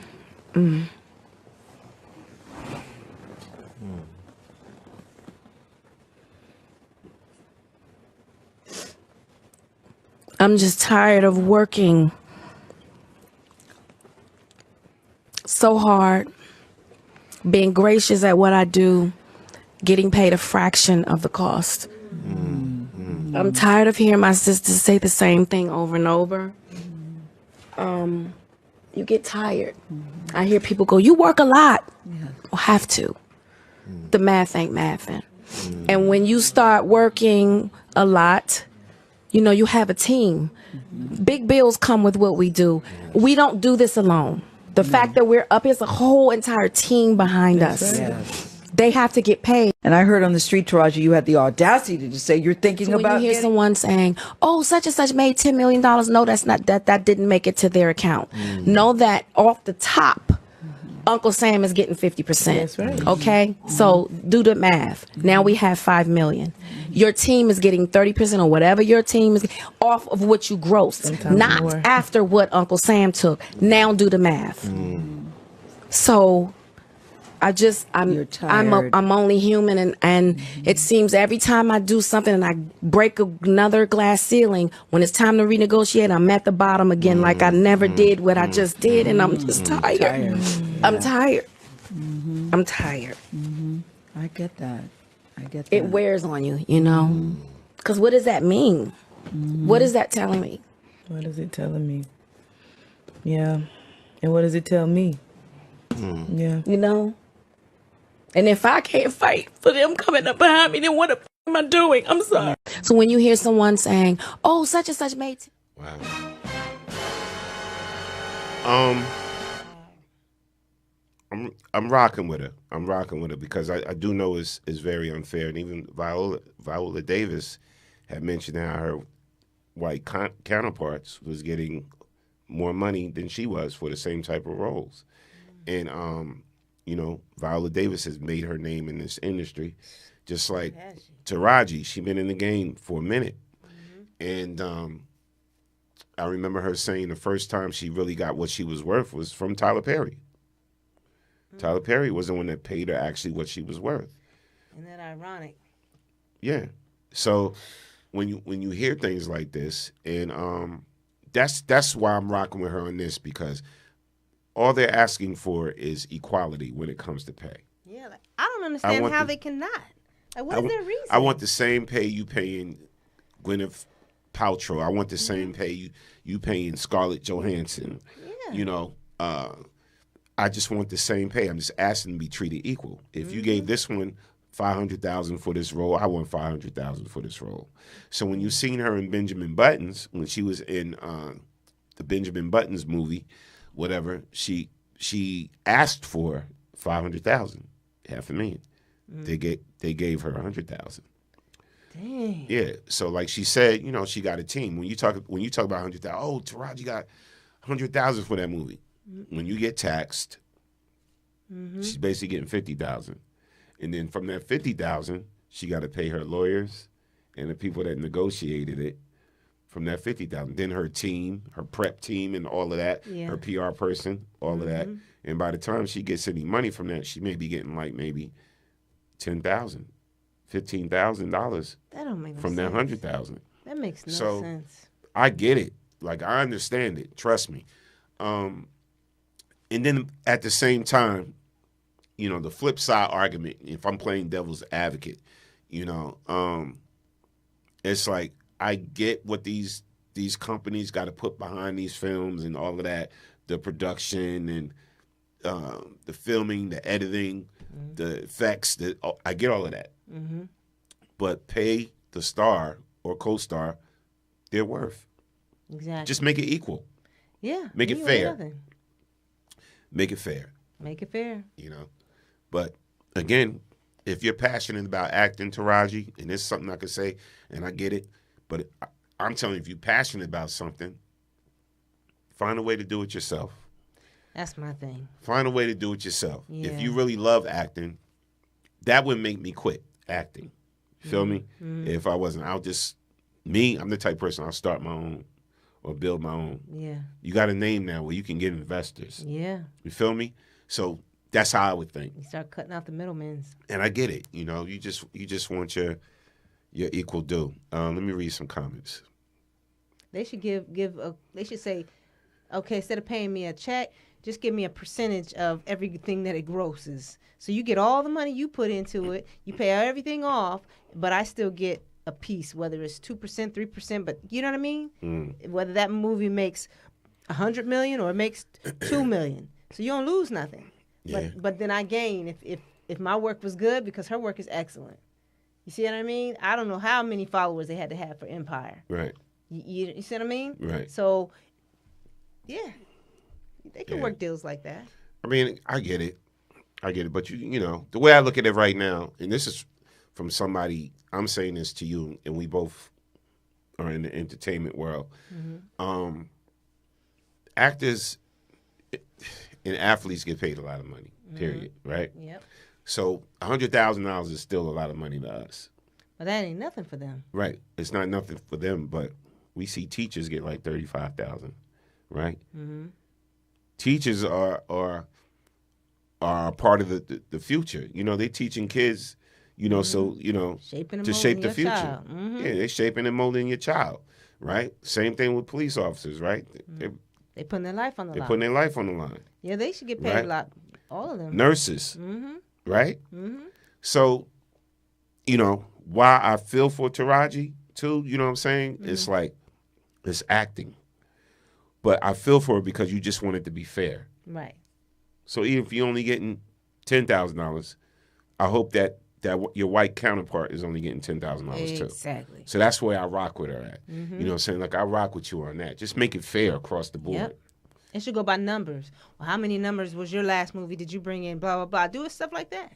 just tired of working so hard, being gracious at what I do, getting paid a fraction of the cost. I'm tired of hearing my sisters say the same thing over and over. You get tired. I hear people go, you work a lot. Well, have to. The math ain't mathing. And when you start working a lot, you have a team. Big bills come with what we do. We don't do this alone. The fact that we're up, there's a whole entire team behind us. They have to get paid. And I heard on the street, Taraji, you had the audacity to say you're thinking about. When you hear someone saying, "Oh, such and such made $10 million," no, that's not that didn't make it to their account. Know that off the top, Uncle Sam is getting 50%. That's right. Okay, so do the math. Now we have $5 million. Your team is getting 30% or whatever your team is off of what you grossed, not more. After what Uncle Sam took. Now do the math. So. I'm only human, and it seems every time I do something and I break another glass ceiling, when it's time to renegotiate, I'm at the bottom again, like I never did what I just did, and I'm just tired. I'm tired. I'm tired. I get that. It wears on you, because what does that mean? What is that telling me? What is it telling me? Yeah. And what does it tell me? Yeah. And if I can't fight for them coming up behind me, then what the f am I doing? I'm sorry. So when you hear someone saying, "Oh, such and such made," wow. I'm rocking with her. I'm rocking with her because I do know it's very unfair, and even Viola Davis had mentioned how her white counterparts was getting more money than she was for the same type of roles, and Viola Davis has made her name in this industry, just like Taraji. She's been in the game for a minute. And I remember her saying the first time she really got what she was worth was from Tyler Perry. Tyler Perry was the one that paid her actually what she was worth. Isn't that ironic? Yeah. So when you hear things like this, and that's why I'm rocking with her on this, because all they're asking for is equality when it comes to pay. Yeah, I don't understand how they cannot. What is their reason? I want the same pay you paying Gwyneth Paltrow. I want the same pay you paying Scarlett Johansson. Yeah. I just want the same pay. I'm just asking to be treated equal. If you gave this one $500,000 for this role, I want $500,000 for this role. So when you seen her in Benjamin Buttons, when she was in the Benjamin Buttons movie, whatever, she asked for $500,000, $500,000. They gave her $100,000. Dang. Yeah. So like she said, she got a team. When you talk about $100,000, oh, Taraji got $100,000 for that movie. When you get taxed, she's basically getting $50,000. And then from that $50,000, she got to pay her lawyers and the people that negotiated it from that $50,000. Then her team, her prep team and all of that, her PR person, all of that. And by the time she gets any money from that, she may be getting like maybe $10,000, $15,000 That don't make no from that sense. $100,000. That makes no So sense. I get it. Like, I understand it. Trust me. And then at the same time, you know, the flip side argument, if I'm playing devil's advocate, you know, it's like I get what these companies got to put behind these films and all of that, the production and the filming, the editing, the effects. I get all of that. Mm-hmm. But pay the star or co-star their worth. Exactly. Just make it equal. Yeah. Make it you fair. ain't nothing. Make it fair. Make it fair. You know. But again, if you're passionate about acting, Taraji, and it's something I could say, and I get it, but I'm telling you, if you're passionate about something, find a way to do it yourself. That's my thing. Find a way to do it yourself. Yeah. If you really love acting, that would make me quit acting. Feel me? Mhm. If I wasn't, I'm the type of person, I'll start my own or build my own. Yeah. You got a name now where you can get investors. Yeah. You feel me? So that's how I would think. You start cutting out the middlemen. And I get it. You know, you just want your equal due. Let me read some comments. They should they should say, okay, instead of paying me a check, just give me a percentage of everything that it grosses. So you get all the money you put into it, you pay everything off, but I still get a piece, whether it's 2%, 3%, but you know what I mean? Whether that movie makes $100 million or it makes $2 million. So you don't lose nothing. Yeah. But then I gain if my work was good because her work is excellent. You see what I mean? I don't know how many followers they had to have for Empire. Right. You see what I mean? Right. So, yeah, they can work deals like that. I mean, I get it. But you know, the way I look at it right now, and this is from somebody, I'm saying this to you, and we both are in the entertainment world. Mm-hmm. Actors and athletes get paid a lot of money, period, right? Yep. So $100,000 is still a lot of money to us. But that ain't nothing for them. Right. It's not nothing for them, but we see teachers get like $35,000, right? Mm-hmm. Teachers are a part of the future. You know, they teaching kids, you know, so, you know, Shaping and to molding shape the your future. child. Mhm. Yeah, they're shaping and molding your child, right? Same thing with police officers, right? They putting their life on the They're line. putting their life on the line. Yeah, they should get paid Right. a lot. All of them. Nurses, Mm-hmm. right? Mm-hmm. So, you know, why I feel for Taraji too, you know what I'm saying? It's like, it's acting. But I feel for her because you just want it to be fair. Right. So even if you're only getting $10,000, I hope that your white counterpart is only getting $10,000 too. Exactly. So that's where I rock with her at. Mhm. You know what I'm saying? Like, I rock with you on that. Just make it fair across the board. Yep. It should go by numbers. Well, how many numbers was your last movie? Did you bring in? Blah, blah, blah. Do it stuff like that.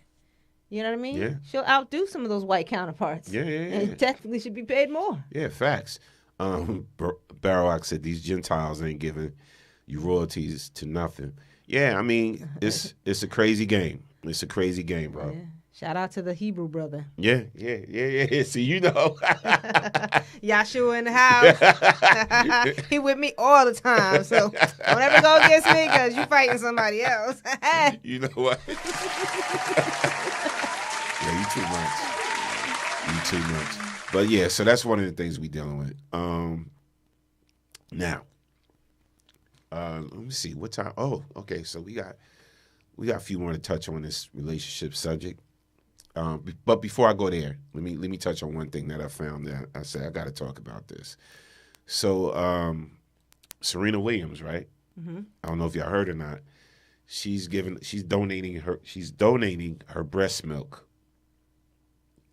You know what I mean? Yeah. She'll outdo some of those white counterparts. Yeah. And technically should be paid more. Yeah, facts. Baroque said these Gentiles ain't giving you royalties to nothing. Yeah, I mean, it's a crazy game. It's a crazy game, bro. Yeah. Shout out to the Hebrew brother. Yeah. See, you know. Yahshua in the house. He with me all the time. So don't ever go against me because you fighting somebody else. You know what? Yeah, you too much. But yeah, so that's one of the things we dealing with. Now, let me see what time. Oh, okay. So we got a few more to touch on this relationship subject. But before I go there, let me touch on one thing that I found that I said I got to talk about this. So Serena Williams, right? Mm-hmm. I don't know if y'all heard or not. She's donating her breast milk.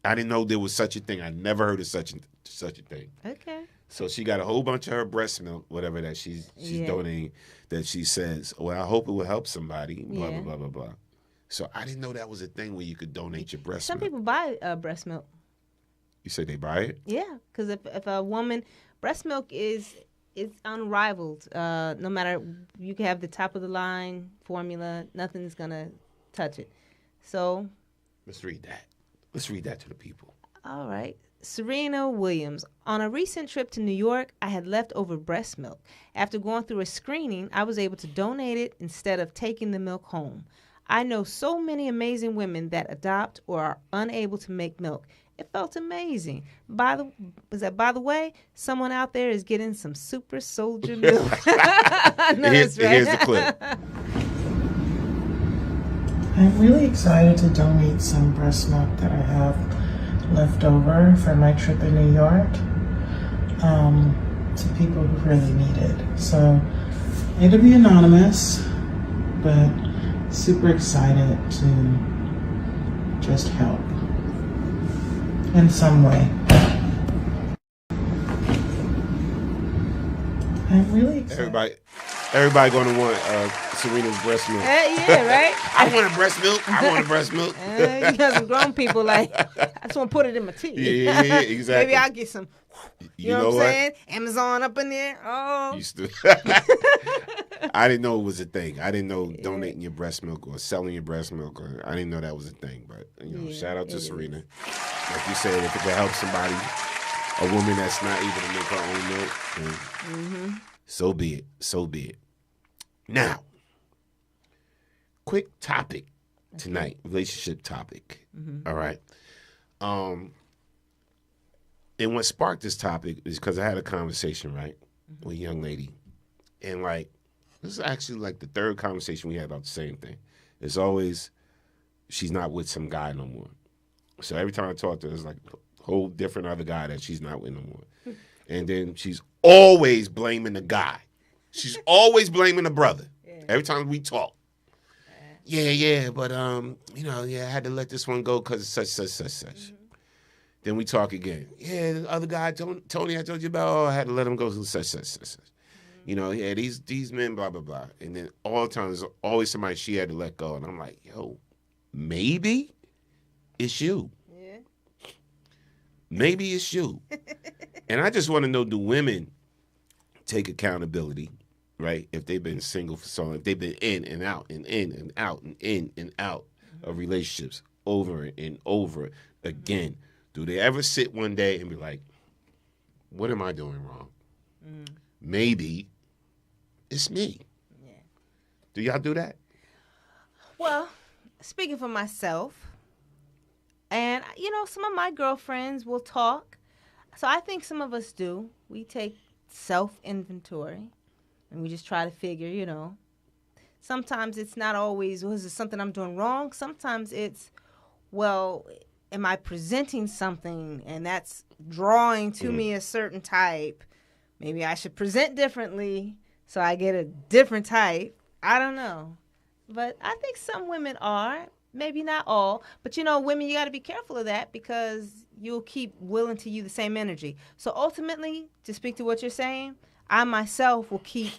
I didn't know there was such a thing. I never heard of such a thing. Okay. So she got a whole bunch of her breast milk, whatever that she's donating, that she says, well, I hope it will help somebody, blah, blah, blah, blah, blah. So I didn't know that was a thing where you could donate your breast Some milk. people buy breast milk. You said they buy it? Yeah, because if a woman, breast milk is unrivaled. No matter, you can have the top of the line formula, nothing's gonna touch it. So Let's read that. Let's read that to the people. All right. Serena Williams. On a recent trip to New York, I had leftover breast milk. After going through a screening, I was able to donate it instead of taking the milk home. I know so many amazing women that adopt or are unable to make milk. It felt amazing. By the way, someone out there is getting some super soldier milk. Here's the clip. I'm really excited to donate some breast milk that I have left over for my trip in New York to people who really need it. So it'll be anonymous, but super excited to just help in some way. I'm really excited. Everybody going to want Serena's breast milk. Yeah, right? I want a breast milk. I want a breast milk. You got some grown people like, I just want to put it in my tea. Yeah, exactly. Maybe I'll get some, you know what I'm saying? Amazon up in there. Oh. I didn't know it was a thing. I didn't know donating your breast milk or selling your breast milk. I didn't know that was a thing. But, shout out to Serena. Like you said, if it could help somebody, a woman that's not able to make her own milk, then so be it. So be it. Now, quick topic tonight, relationship topic. All right. And what sparked this topic is because I had a conversation, right, with a young lady. And, this is actually, the third conversation we had about the same thing. It's always she's not with some guy no more. So every time I talk to her, it's a whole different other guy that she's not with no more. And then she's always blaming the guy. She's always blaming the brother. Every time we talk. But I had to let this one go because it's such. Then we talk again. Yeah, the other guy, Tony, I told you about, I had to let him go such. These men, blah, blah, blah. And then all the time, there's always somebody she had to let go. And I'm like, yo, maybe it's you. Yeah. Maybe it's you. And I just want to know, do women take accountability, right? If they've been single for so long, if they've been in and out and in and out and in and out of relationships over and over again, do they ever sit one day and be like, what am I doing wrong? Maybe it's me. Yeah. Do y'all do that? Well, speaking for myself, and, some of my girlfriends will talk. So I think some of us do. We take self-inventory, and we just try to figure, sometimes it's not always, is it something I'm doing wrong? Sometimes it's, well, am I presenting something and that's drawing to me a certain type? Maybe I should present differently so I get a different type. I don't know. But I think some women are. Maybe not all. But, women, you got to be careful of that because you'll keep willing to you the same energy. So ultimately, to speak to what you're saying, I myself will keep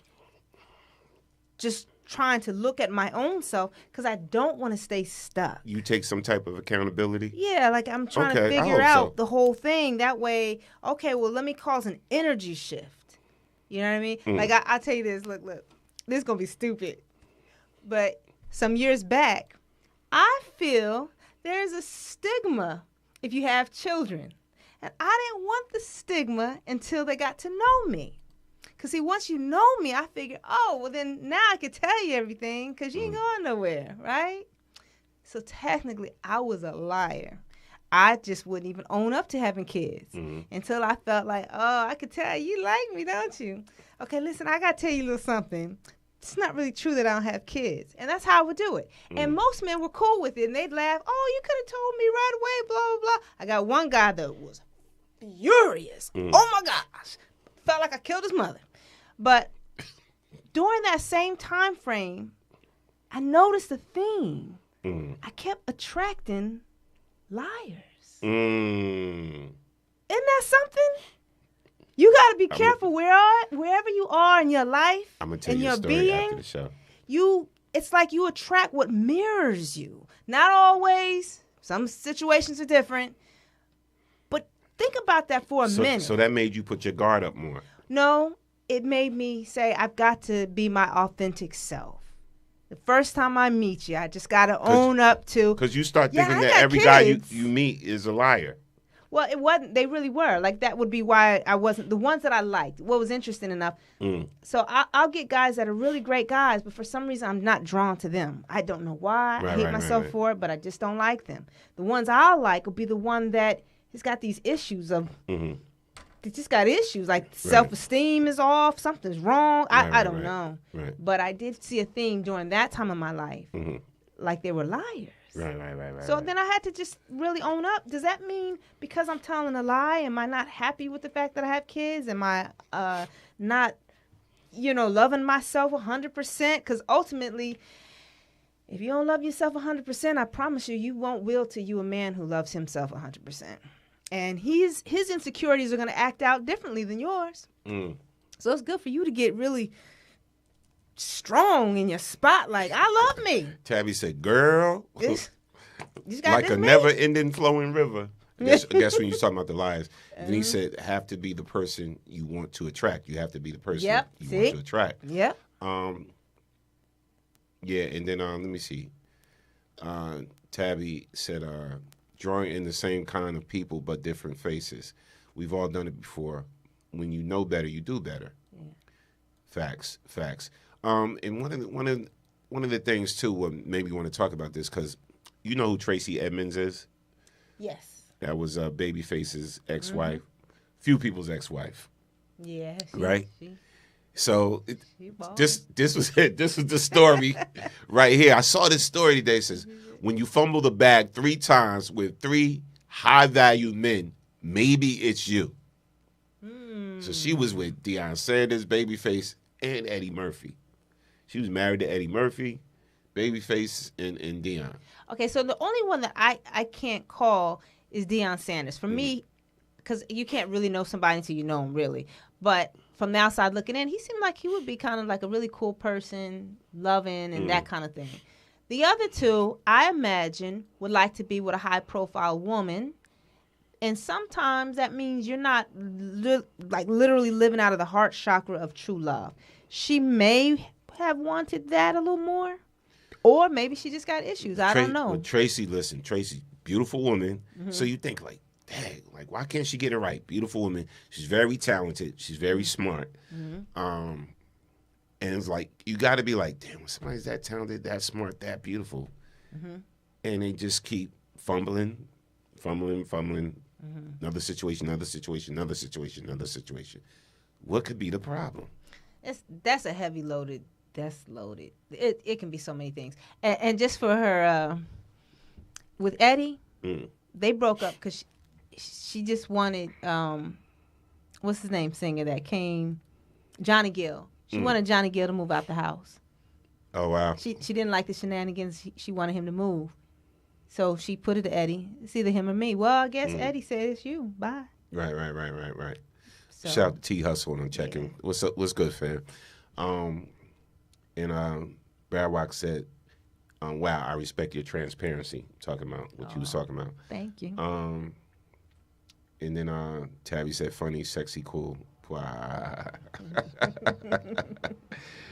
just trying to look at my own self because I don't want to stay stuck. You take some type of accountability? Yeah, I'm trying to figure out the whole thing. That way, let me cause an energy shift. You know what I mean? I'll tell you this. Look. This is going to be stupid. But some years back, I feel there's a stigma if you have children. And I didn't want the stigma until they got to know me. Because, see, once you know me, I figured, then now I can tell you everything because you ain't going nowhere, right? So technically, I was a liar. I just wouldn't even own up to having kids until I felt like, I could tell you like me, don't you? Okay, listen, I got to tell you a little something. It's not really true that I don't have kids. And that's how I would do it. And most men were cool with it. And they'd laugh, you could have told me right away, blah, blah, blah. I got one guy that was furious. Oh, my gosh. Felt like I killed his mother. But during that same time frame, I noticed a theme. I kept attracting liars. Isn't that something? You got to be careful wherever you are in your life, I'm gonna tell in you your a story being. after the show. It's like you attract what mirrors you. Not always. Some situations are different. But think about that for a minute. So that made you put your guard up more. No, it made me say I've got to be my authentic self. The first time I meet you, I just got to own up to. Because you start Yeah, thinking I that got every guy kids. you meet is a liar. Well, it wasn't. They really were. Like, that would be why I wasn't. The ones that I liked, what was interesting enough. So I'll get guys that are really great guys, but for some reason I'm not drawn to them. I don't know why. I hate myself for it, but I just don't like them. The ones I'll like will be the one that has got these issues of. They just got issues. Like self-esteem is off. Something's wrong. I don't know. Right. But I did see a theme during that time of my life. Like they were liars. Right. So then I had to just really own up. Does that mean because I'm telling a lie, am I not happy with the fact that I have kids? Am I not, loving myself 100%? Because ultimately, if you don't love yourself 100%, I promise you won't will to you a man who loves himself 100%. And his insecurities are going to act out differently than yours. So it's good for you to get really strong in your spotlight. I love me. Tabby said, "Girl, like a never-ending flowing river." Guess when you're talking about the liars. Then he said, "Have to be the person you want to attract. You have to be the person you want to attract." Yep. Yeah, and then let me see. Tabby said, "Drawing in the same kind of people but different faces. We've all done it before. When you know better, you do better." Yeah. Facts. And one of the things too, what made me want to talk about this, because you know who Tracy Edmonds is? Yes. That was Babyface's ex-wife, few people's ex-wife. Yeah. Right. So this was it. This was the story right here. I saw this story today. It says, when you fumble the bag 3 times with 3 high-value men, maybe it's you. So she was with Deion Sanders, Babyface, and Eddie Murphy. She was married to Eddie Murphy, Babyface, and Deion. Okay, so the only one that I can't call is Deion Sanders. For me, because you can't really know somebody until you know him, really. But from the outside looking in, he seemed like he would be kind of like a really cool person, loving, and that kind of thing. The other 2, I imagine, would like to be with a high-profile woman. And sometimes that means you're not literally living out of the heart chakra of true love. She may have wanted that a little more, or maybe she just got issues. I don't know. But Tracy, beautiful woman. So you think like, dang, like why can't she get it right? Beautiful woman. She's very talented. She's very smart. And it's like you got to be like, damn, when somebody's that talented, that smart, that beautiful, and they just keep fumbling. Another situation. What could be the problem? That's a heavy loaded. That's loaded. It can be so many things. And just for her, with Eddie, they broke up because she just wanted, what's his name, singer that came, Johnny Gill. She wanted Johnny Gill to move out the house. Oh, wow. She didn't like the shenanigans. She wanted him to move. So she put it to Eddie. It's either him or me. Well, I guess Eddie said it's you. Bye. Right. So, shout out to T Hustle when I'm checking. Yeah. What's up? What's good, fam? And Brad Rock said, "Wow, I respect your transparency." Talking about what you was talking about. Thank you. And then Tabby said, "Funny, sexy, cool."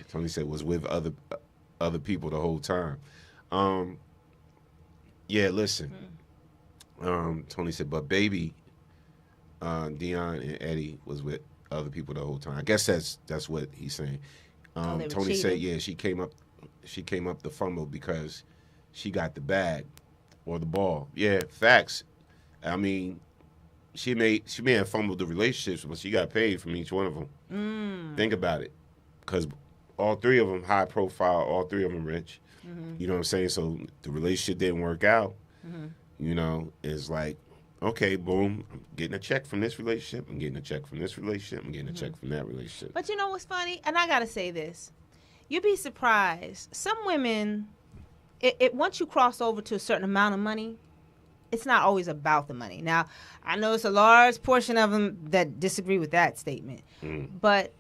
Tony said was with other people the whole time. Yeah, listen. Tony said, but baby, Deion and Eddie was with other people the whole time. I guess that's what he's saying. Tony said, yeah, she came up the fumble because she got the bag or the ball. Yeah, facts. I mean, she may have fumbled the relationships, but she got paid from each one of them. Think about it, because all 3 of them high profile, all 3 of them rich. You know what I'm saying? So the relationship didn't work out. You know, it's like, okay, boom, I'm getting a check from this relationship. I'm getting a check from this relationship. I'm getting a check from that relationship. But you know what's funny? And I got to say this. You'd be surprised. Some women, once you cross over to a certain amount of money, it's not always about the money. Now, I know it's a large portion of them that disagree with that statement. But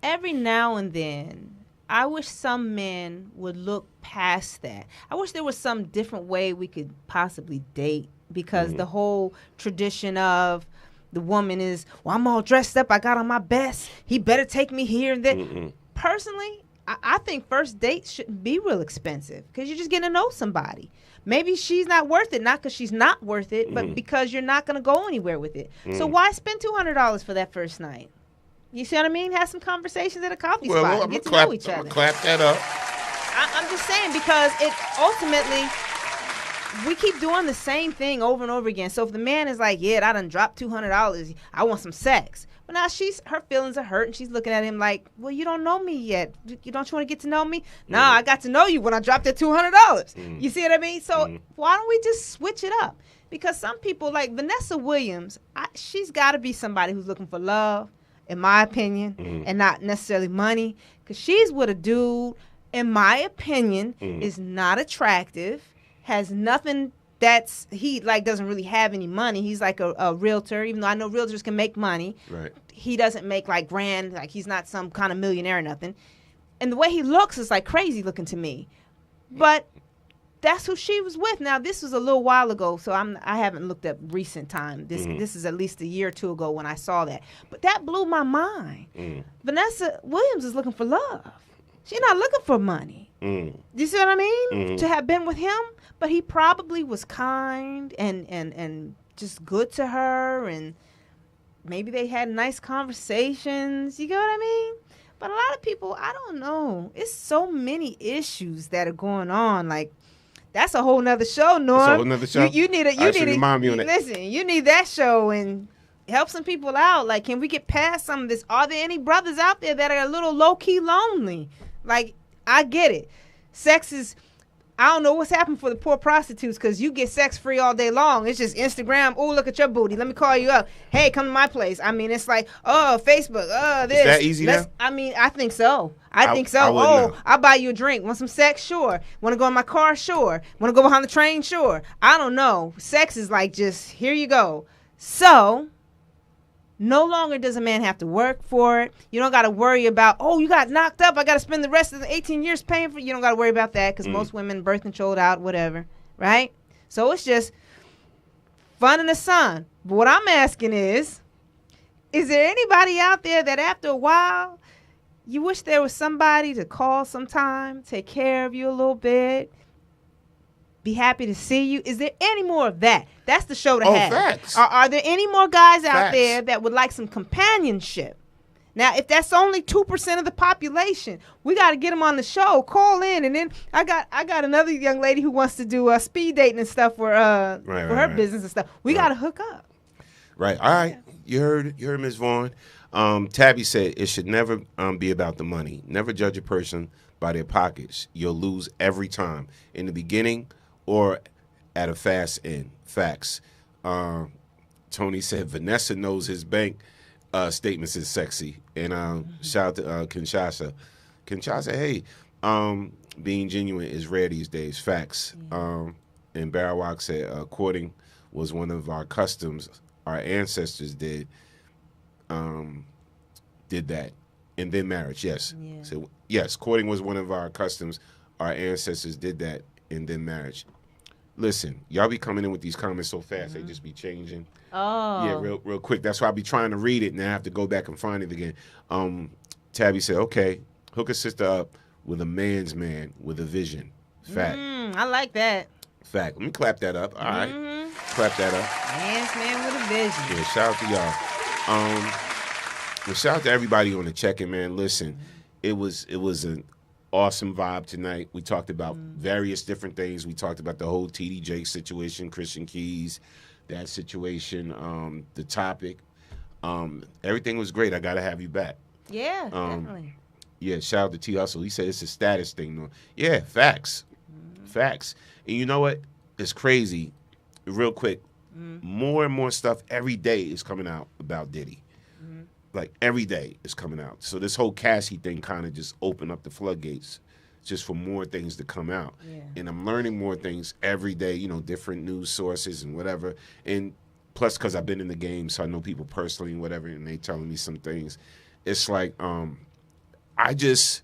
every now and then, I wish some men would look past that. I wish there was some different way we could possibly date, because the whole tradition of the woman is, well, I'm all dressed up, I got on my best, he better take me here and there. Personally, I think first dates shouldn't be real expensive because you're just getting to know somebody. Maybe she's not worth it, not because she's not worth it, but because you're not going to go anywhere with it. So why spend $200 for that first night? You see what I mean? Have some conversations at a coffee spot and get to know each other. Clap that up. I'm just saying because it ultimately, we keep doing the same thing over and over again. So if the man is like, yeah, I done dropped $200, I want some sex. But now her feelings are hurt, and she's looking at him like, well, you don't know me yet. You want to get to know me? No, I got to know you when I dropped that $200. You see what I mean? So why don't we just switch it up? Because some people, like Vanessa Williams, she's got to be somebody who's looking for love, in my opinion, and not necessarily money. Because she's with a dude, in my opinion, is not attractive, has nothing he doesn't really have any money. He's like a realtor, even though I know realtors can make money. Right. He doesn't make like grand, like he's not some kind of millionaire or nothing. And the way he looks is like crazy looking to me. But that's who she was with. Now this was a little while ago, so I haven't looked up recent time. This is at least a year or two ago when I saw that. But that blew my mind. Vanessa Williams is looking for love. She's not looking for money. You see what I mean? To have been with him, but he probably was kind and just good to her, and maybe they had nice conversations. You get what I mean? But a lot of people, I don't know. It's so many issues that are going on. Like, that's a whole nother show, Norm. That's a whole nother show? You need to remind me on that. Listen, you need that show and help some people out. Like, can we get past some of this? Are there any brothers out there that are a little low-key lonely? Like, I get it. Sex is, I don't know what's happened for the poor prostitutes because you get sex free all day long. It's just Instagram. Oh, look at your booty. Let me call you up. Hey, come to my place. I mean, it's like, oh, Facebook. Oh, this. Is that easy now? I mean, I think so. I think so. I'll buy you a drink. Want some sex? Sure. Want to go in my car? Sure. Want to go behind the train? Sure. I don't know. Sex is like just, here you go. So, no longer does a man have to work for it. You don't got to worry about, oh, you got knocked up. I got to spend the rest of the 18 years paying for it. You don't got to worry about that because most women birth controlled out, whatever, right? So it's just fun in the sun. But what I'm asking is there anybody out there that after a while, you wish there was somebody to call sometime, take care of you a little bit, be happy to see you? Is there any more of that? That's the show to have. Facts. Are there any more guys out there that would like some companionship? Now, if that's only 2% of the population, we got to get them on the show. Call in, and then I got another young lady who wants to do speed dating and stuff for her business and stuff. We got to hook up. Right. All right. You heard Ms. Vaughn. Tabby said it should never be about the money. Never judge a person by their pockets. You'll lose every time. In the beginning or at a fast end. Facts. Tony said Vanessa knows his bank statements is sexy. And shout out to Kinshasa. Kinshasa, hey, being genuine is rare these days. Facts. And Barawak said courting was one of our customs. Our ancestors did that. And then marriage, yes. Yeah. So yes, courting was one of our customs. Our ancestors did that, and then marriage. Listen, y'all be coming in with these comments so fast, they just be changing. Oh. Yeah, real quick. That's why I be trying to read it, and I have to go back and find it again. Tabby said, okay, hook a sister up with a man's man with a vision. Fact. I like that. Fact. Let me clap that up. All right. Clap that up. Man's man with a vision. Yeah, shout out to y'all. Well, shout out to everybody on the check-in, man. Listen, it was an awesome vibe tonight. We talked about various different things. We talked about the whole TD Jakes situation, Christian Keys, that situation, the topic. Everything was great. I got to have you back. Yeah, definitely. Yeah, shout out to T Hustle. He said it's a status thing. Yeah, facts. Facts. And you know what? It's crazy. Real quick, more and more stuff every day is coming out about Diddy. Like, every day is coming out. So this whole Cassie thing kind of just opened up the floodgates just for more things to come out. Yeah. And I'm learning more things every day, different news sources and whatever. And plus, because I've been in the game, so I know people personally and whatever, and they telling me some things. It's like, I just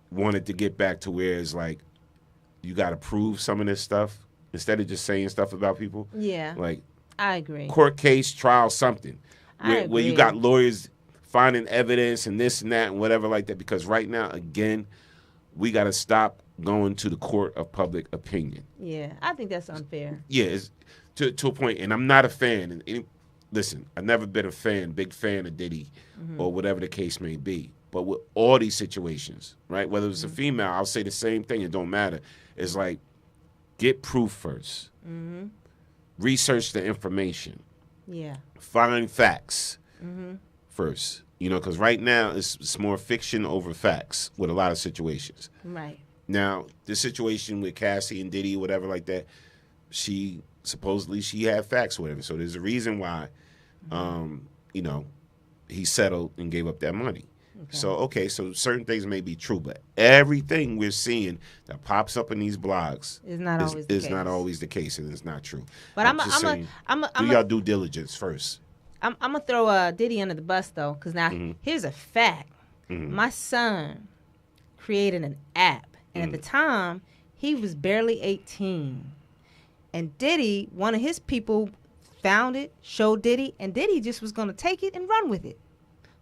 wanted to get back to where it's like, you got to prove some of this stuff instead of just saying stuff about people. Yeah. Like, I agree. Court case, trial, something. Where you got lawyers finding evidence and this and that and whatever like that. Because right now, again, we got to stop going to the court of public opinion. Yeah, I think that's unfair. Yeah, it's to a point. And I'm not a fan. And listen, I've never been a big fan of Diddy or whatever the case may be. But with all these situations, right, whether it's a female, I'll say the same thing. It don't matter. It's like, get proof first. Research the information. Yeah. Find facts first. You know, because right now it's more fiction over facts with a lot of situations. Right. Now, the situation with Cassie and Diddy, whatever like that, supposedly she had facts with him. So there's a reason why, you know, he settled and gave up that money. Okay. So certain things may be true, but everything we're seeing that pops up in these blogs is not always the case, and it's not true. But I'm do y'all due diligence first. I'm gonna throw Diddy under the bus though, because now here's a fact. My son created an app, and at the time he was barely 18, and Diddy, one of his people, found it, showed Diddy, and Diddy just was gonna take it and run with it.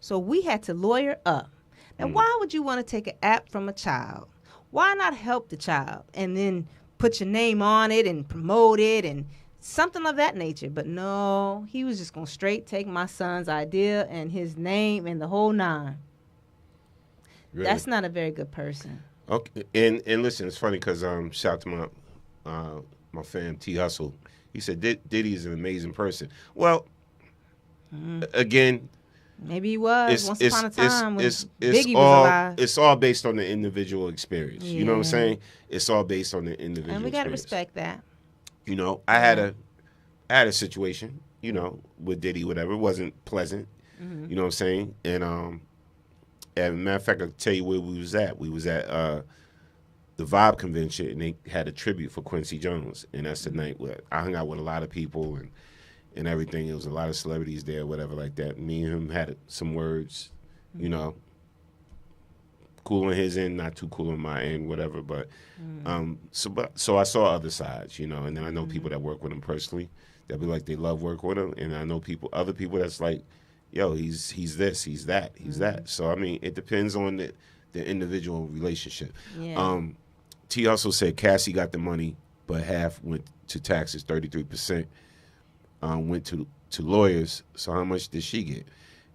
So we had to lawyer up. Now, why would you want to take an app from a child? Why not help the child and then put your name on it and promote it and something of that nature? But no, he was just going to straight take my son's idea and his name and the whole nine. Really? That's not a very good person. Okay, and listen, it's funny because shout out to my fam T Hustle. He said Diddy is an amazing person. Well, again. Maybe he was once upon a time when Biggie was alive. It's all based on the individual experience. Yeah. You know what I'm saying? It's all based on the individual and we got to experience. respect that. You know, I had a situation, you know, with Diddy, whatever. It wasn't pleasant. You know what I'm saying? And as a matter of fact, I'll tell you where we was at. We was at the Vibe Convention, and they had a tribute for Quincy Jones. And that's the night where I hung out with a lot of people and everything. It was a lot of celebrities there, whatever like that. Me and him had some words, you know, cool on his end, not too cool on my end, whatever. But so I saw other sides, you know, and then I know people that work with him personally that be like they love work with him, and I know other people that's like, yo, he's this, he's that, he's that. So I mean, it depends on the individual relationship. Yeah. T also said Cassie got the money, but half went to taxes, 33%. Went to lawyers. So how much did she get?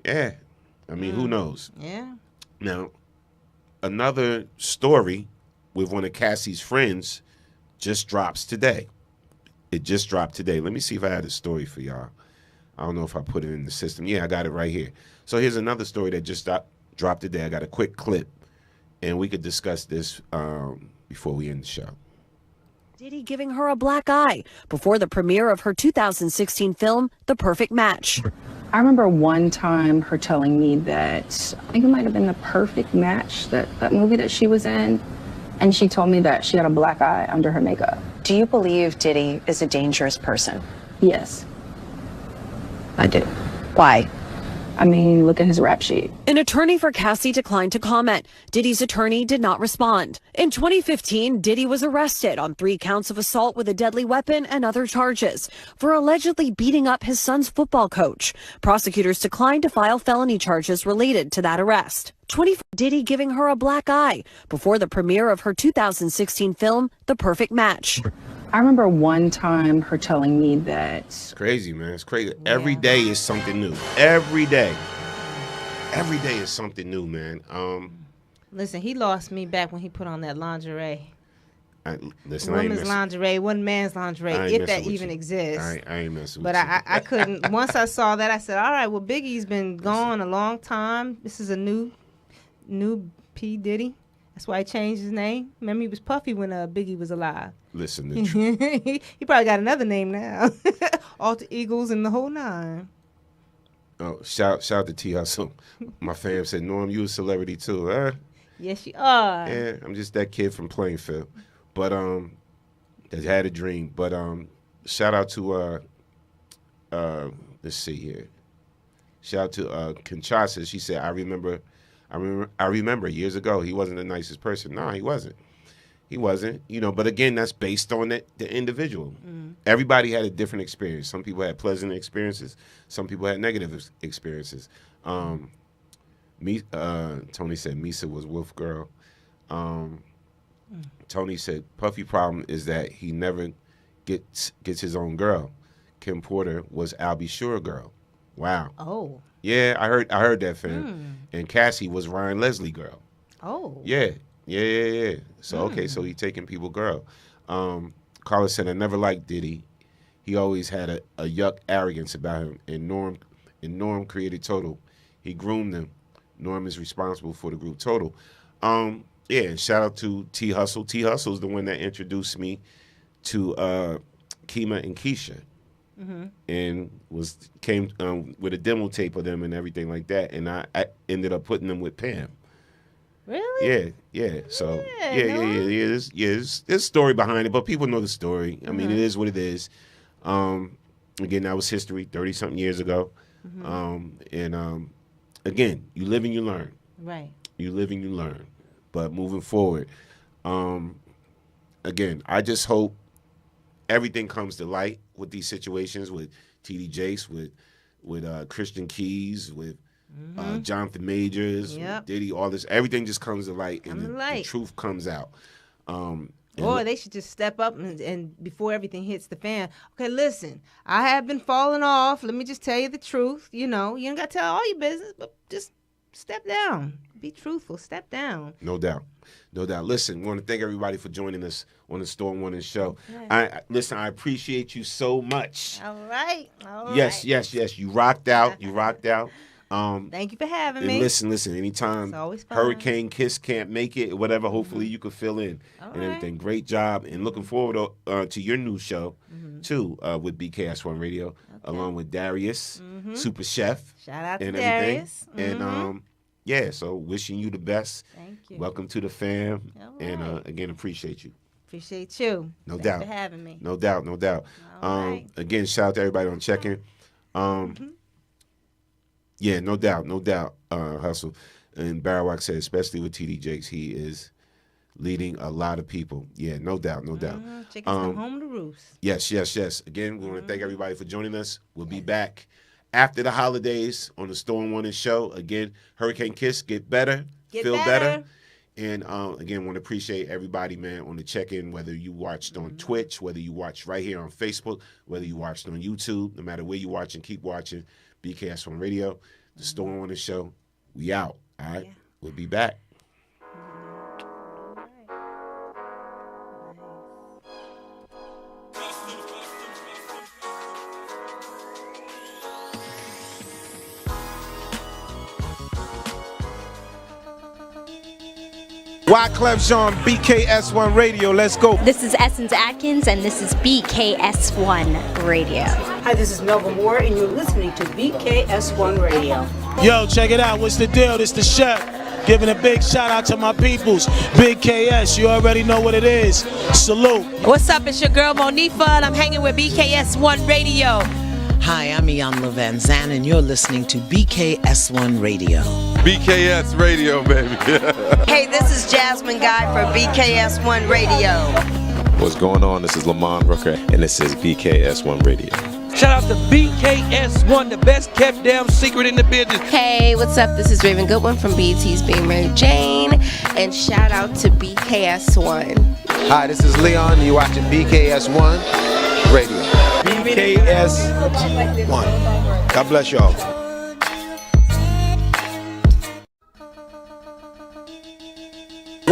Yeah. I mean, who knows? Yeah. Now, another story with one of Cassie's friends just drops today. It just dropped today. Let me see if I had a story for y'all. I don't know if I put it in the system. Yeah, I got it right here. So here's another story that just dropped today. I got a quick clip, and we could discuss this before we end the show. Diddy giving her a black eye before the premiere of her 2016 film, The Perfect Match. I remember one time her telling me that, I think it might have been The Perfect Match, that movie that she was in, and she told me that she had a black eye under her makeup. Do you believe Diddy is a dangerous person? Yes. I do. Why? I mean, look at his rap sheet. An attorney for Cassie declined to comment. Diddy's attorney did not respond. In 2015, Diddy was arrested on 3 counts of assault with a deadly weapon and other charges for allegedly beating up his son's football coach. Prosecutors declined to file felony charges related to that arrest. Diddy giving her a black eye before the premiere of her 2016 film, The Perfect Match. I remember one time her telling me that... It's crazy, man. It's crazy. Yeah. Every day is something new. Every day. Every day is something new, man. Listen, he lost me back when he put on that lingerie. Women's lingerie, one man's lingerie, if that even exists. I ain't messing with you. But I couldn't. Once I saw that, I said, all right, well, Biggie's been gone a long time. This is a new P. Diddy. That's why he changed his name. Remember, he was Puffy when Biggie was alive. Listen, he probably got another name now. Alter Eagles and the whole nine. Oh, shout out to T Hustle. My fam said, Norm, you a celebrity too, huh? Yes, you are. Yeah, I'm just that kid from Plainfield. But that had a dream. But shout out to let's see here. Shout out to Conchasa. She said, I remember years ago, he wasn't the nicest person. No, he wasn't. He wasn't, you know, but again, that's based on the individual. Everybody had a different experience. Some people had pleasant experiences. Some people had negative experiences. Tony said Misa was Wolf Girl. Tony said Puffy problem is that he never gets his own girl. Kim Porter was Albie Shore girl. Wow. Oh. Yeah, I heard that, fam. And Cassie was Ryan Leslie girl. Oh. Yeah. So okay, so he taking people girl. Carla said I never liked Diddy. He always had a yuck arrogance about him. And Norm created Total. He groomed them. Norm is responsible for the group Total. Yeah, and shout out to T Hustle. T Hustle is the one that introduced me to Kima and Keisha. And came with a demo tape of them and everything like that. And I ended up putting them with Pam. Really? Yeah. So yeah. There's a story behind it, but people know the story. I mean, it is what it is. Again, that was history 30-something years ago. Again, you live and you learn. Right. You live and you learn. But moving forward, again, I just hope everything comes to light with these situations with TD Jakes, with Christian Keys, with Jonathan Majors, with Diddy, all this. Everything just comes to light, and the truth comes out. Boy, they should just step up and before everything hits the fan. Okay, listen, I have been falling off. Let me just tell you the truth. You know, you don't got to tell all your business, but just step down. Be truthful. Step down. No doubt. Listen, we want to thank everybody for joining us on the Storm Warning Show. Okay. I appreciate you so much. All right. Yes. You rocked out. Thank you for having me. Listen. Anytime Hurricane Kiss can't make it, whatever, hopefully you could fill in and everything. Great job. And looking forward to your new show, too, with BKS1 Radio, along with Darius, Super Chef. Shout out to and Darius. And, so wishing you the best. Thank you. Welcome to the fam. And, again, appreciate you. Appreciate you. No Thanks doubt. for having me. No doubt. Right. Again, shout out to everybody on check-in. Yeah, no doubt, Hustle. And Barawak said, especially with TD Jakes, he is leading a lot of people. Yeah, no doubt. Chickens come home to roost. Yes. Again, we want to thank everybody for joining us. We'll be back after the holidays on the Storm Warning Show. Again, Hurricane Kiss, get better, feel better. And again, want to appreciate everybody, man, on the check-in, whether you watched on Twitch, whether you watched right here on Facebook, whether you watched on YouTube, no matter where you watching, keep watching. BKS1 Radio, the Storm Warning Show. We out. All right. We'll be back. Wyclef Jean, BKS1 Radio. Let's go. This is Essence Atkins, and this is BKS1 Radio. Hi, this is Melba Moore, and you're listening to BKS1 Radio. Yo, check it out. What's the deal? This the chef. Giving a big shout out to my peoples. Big KS, you already know what it is. Salute. What's up? It's your girl Monifa, and I'm hanging with BKS1 Radio. Hi, I'm Iyanla Van Zandt, and you're listening to BKS1 Radio. BKS Radio, baby. Hey, this is Jasmine Guy for BKS1 Radio. What's going on? This is Lamont Rooker, and this is BKS1 Radio. Shout out to BKS1, the best kept damn secret in the business. Hey, what's up? This is Raven Goodwin from BET's Being Mary Jane, and shout out to BKS1. Hi, this is Leon, and you're watching BKS1 Radio. BKS1. God bless y'all.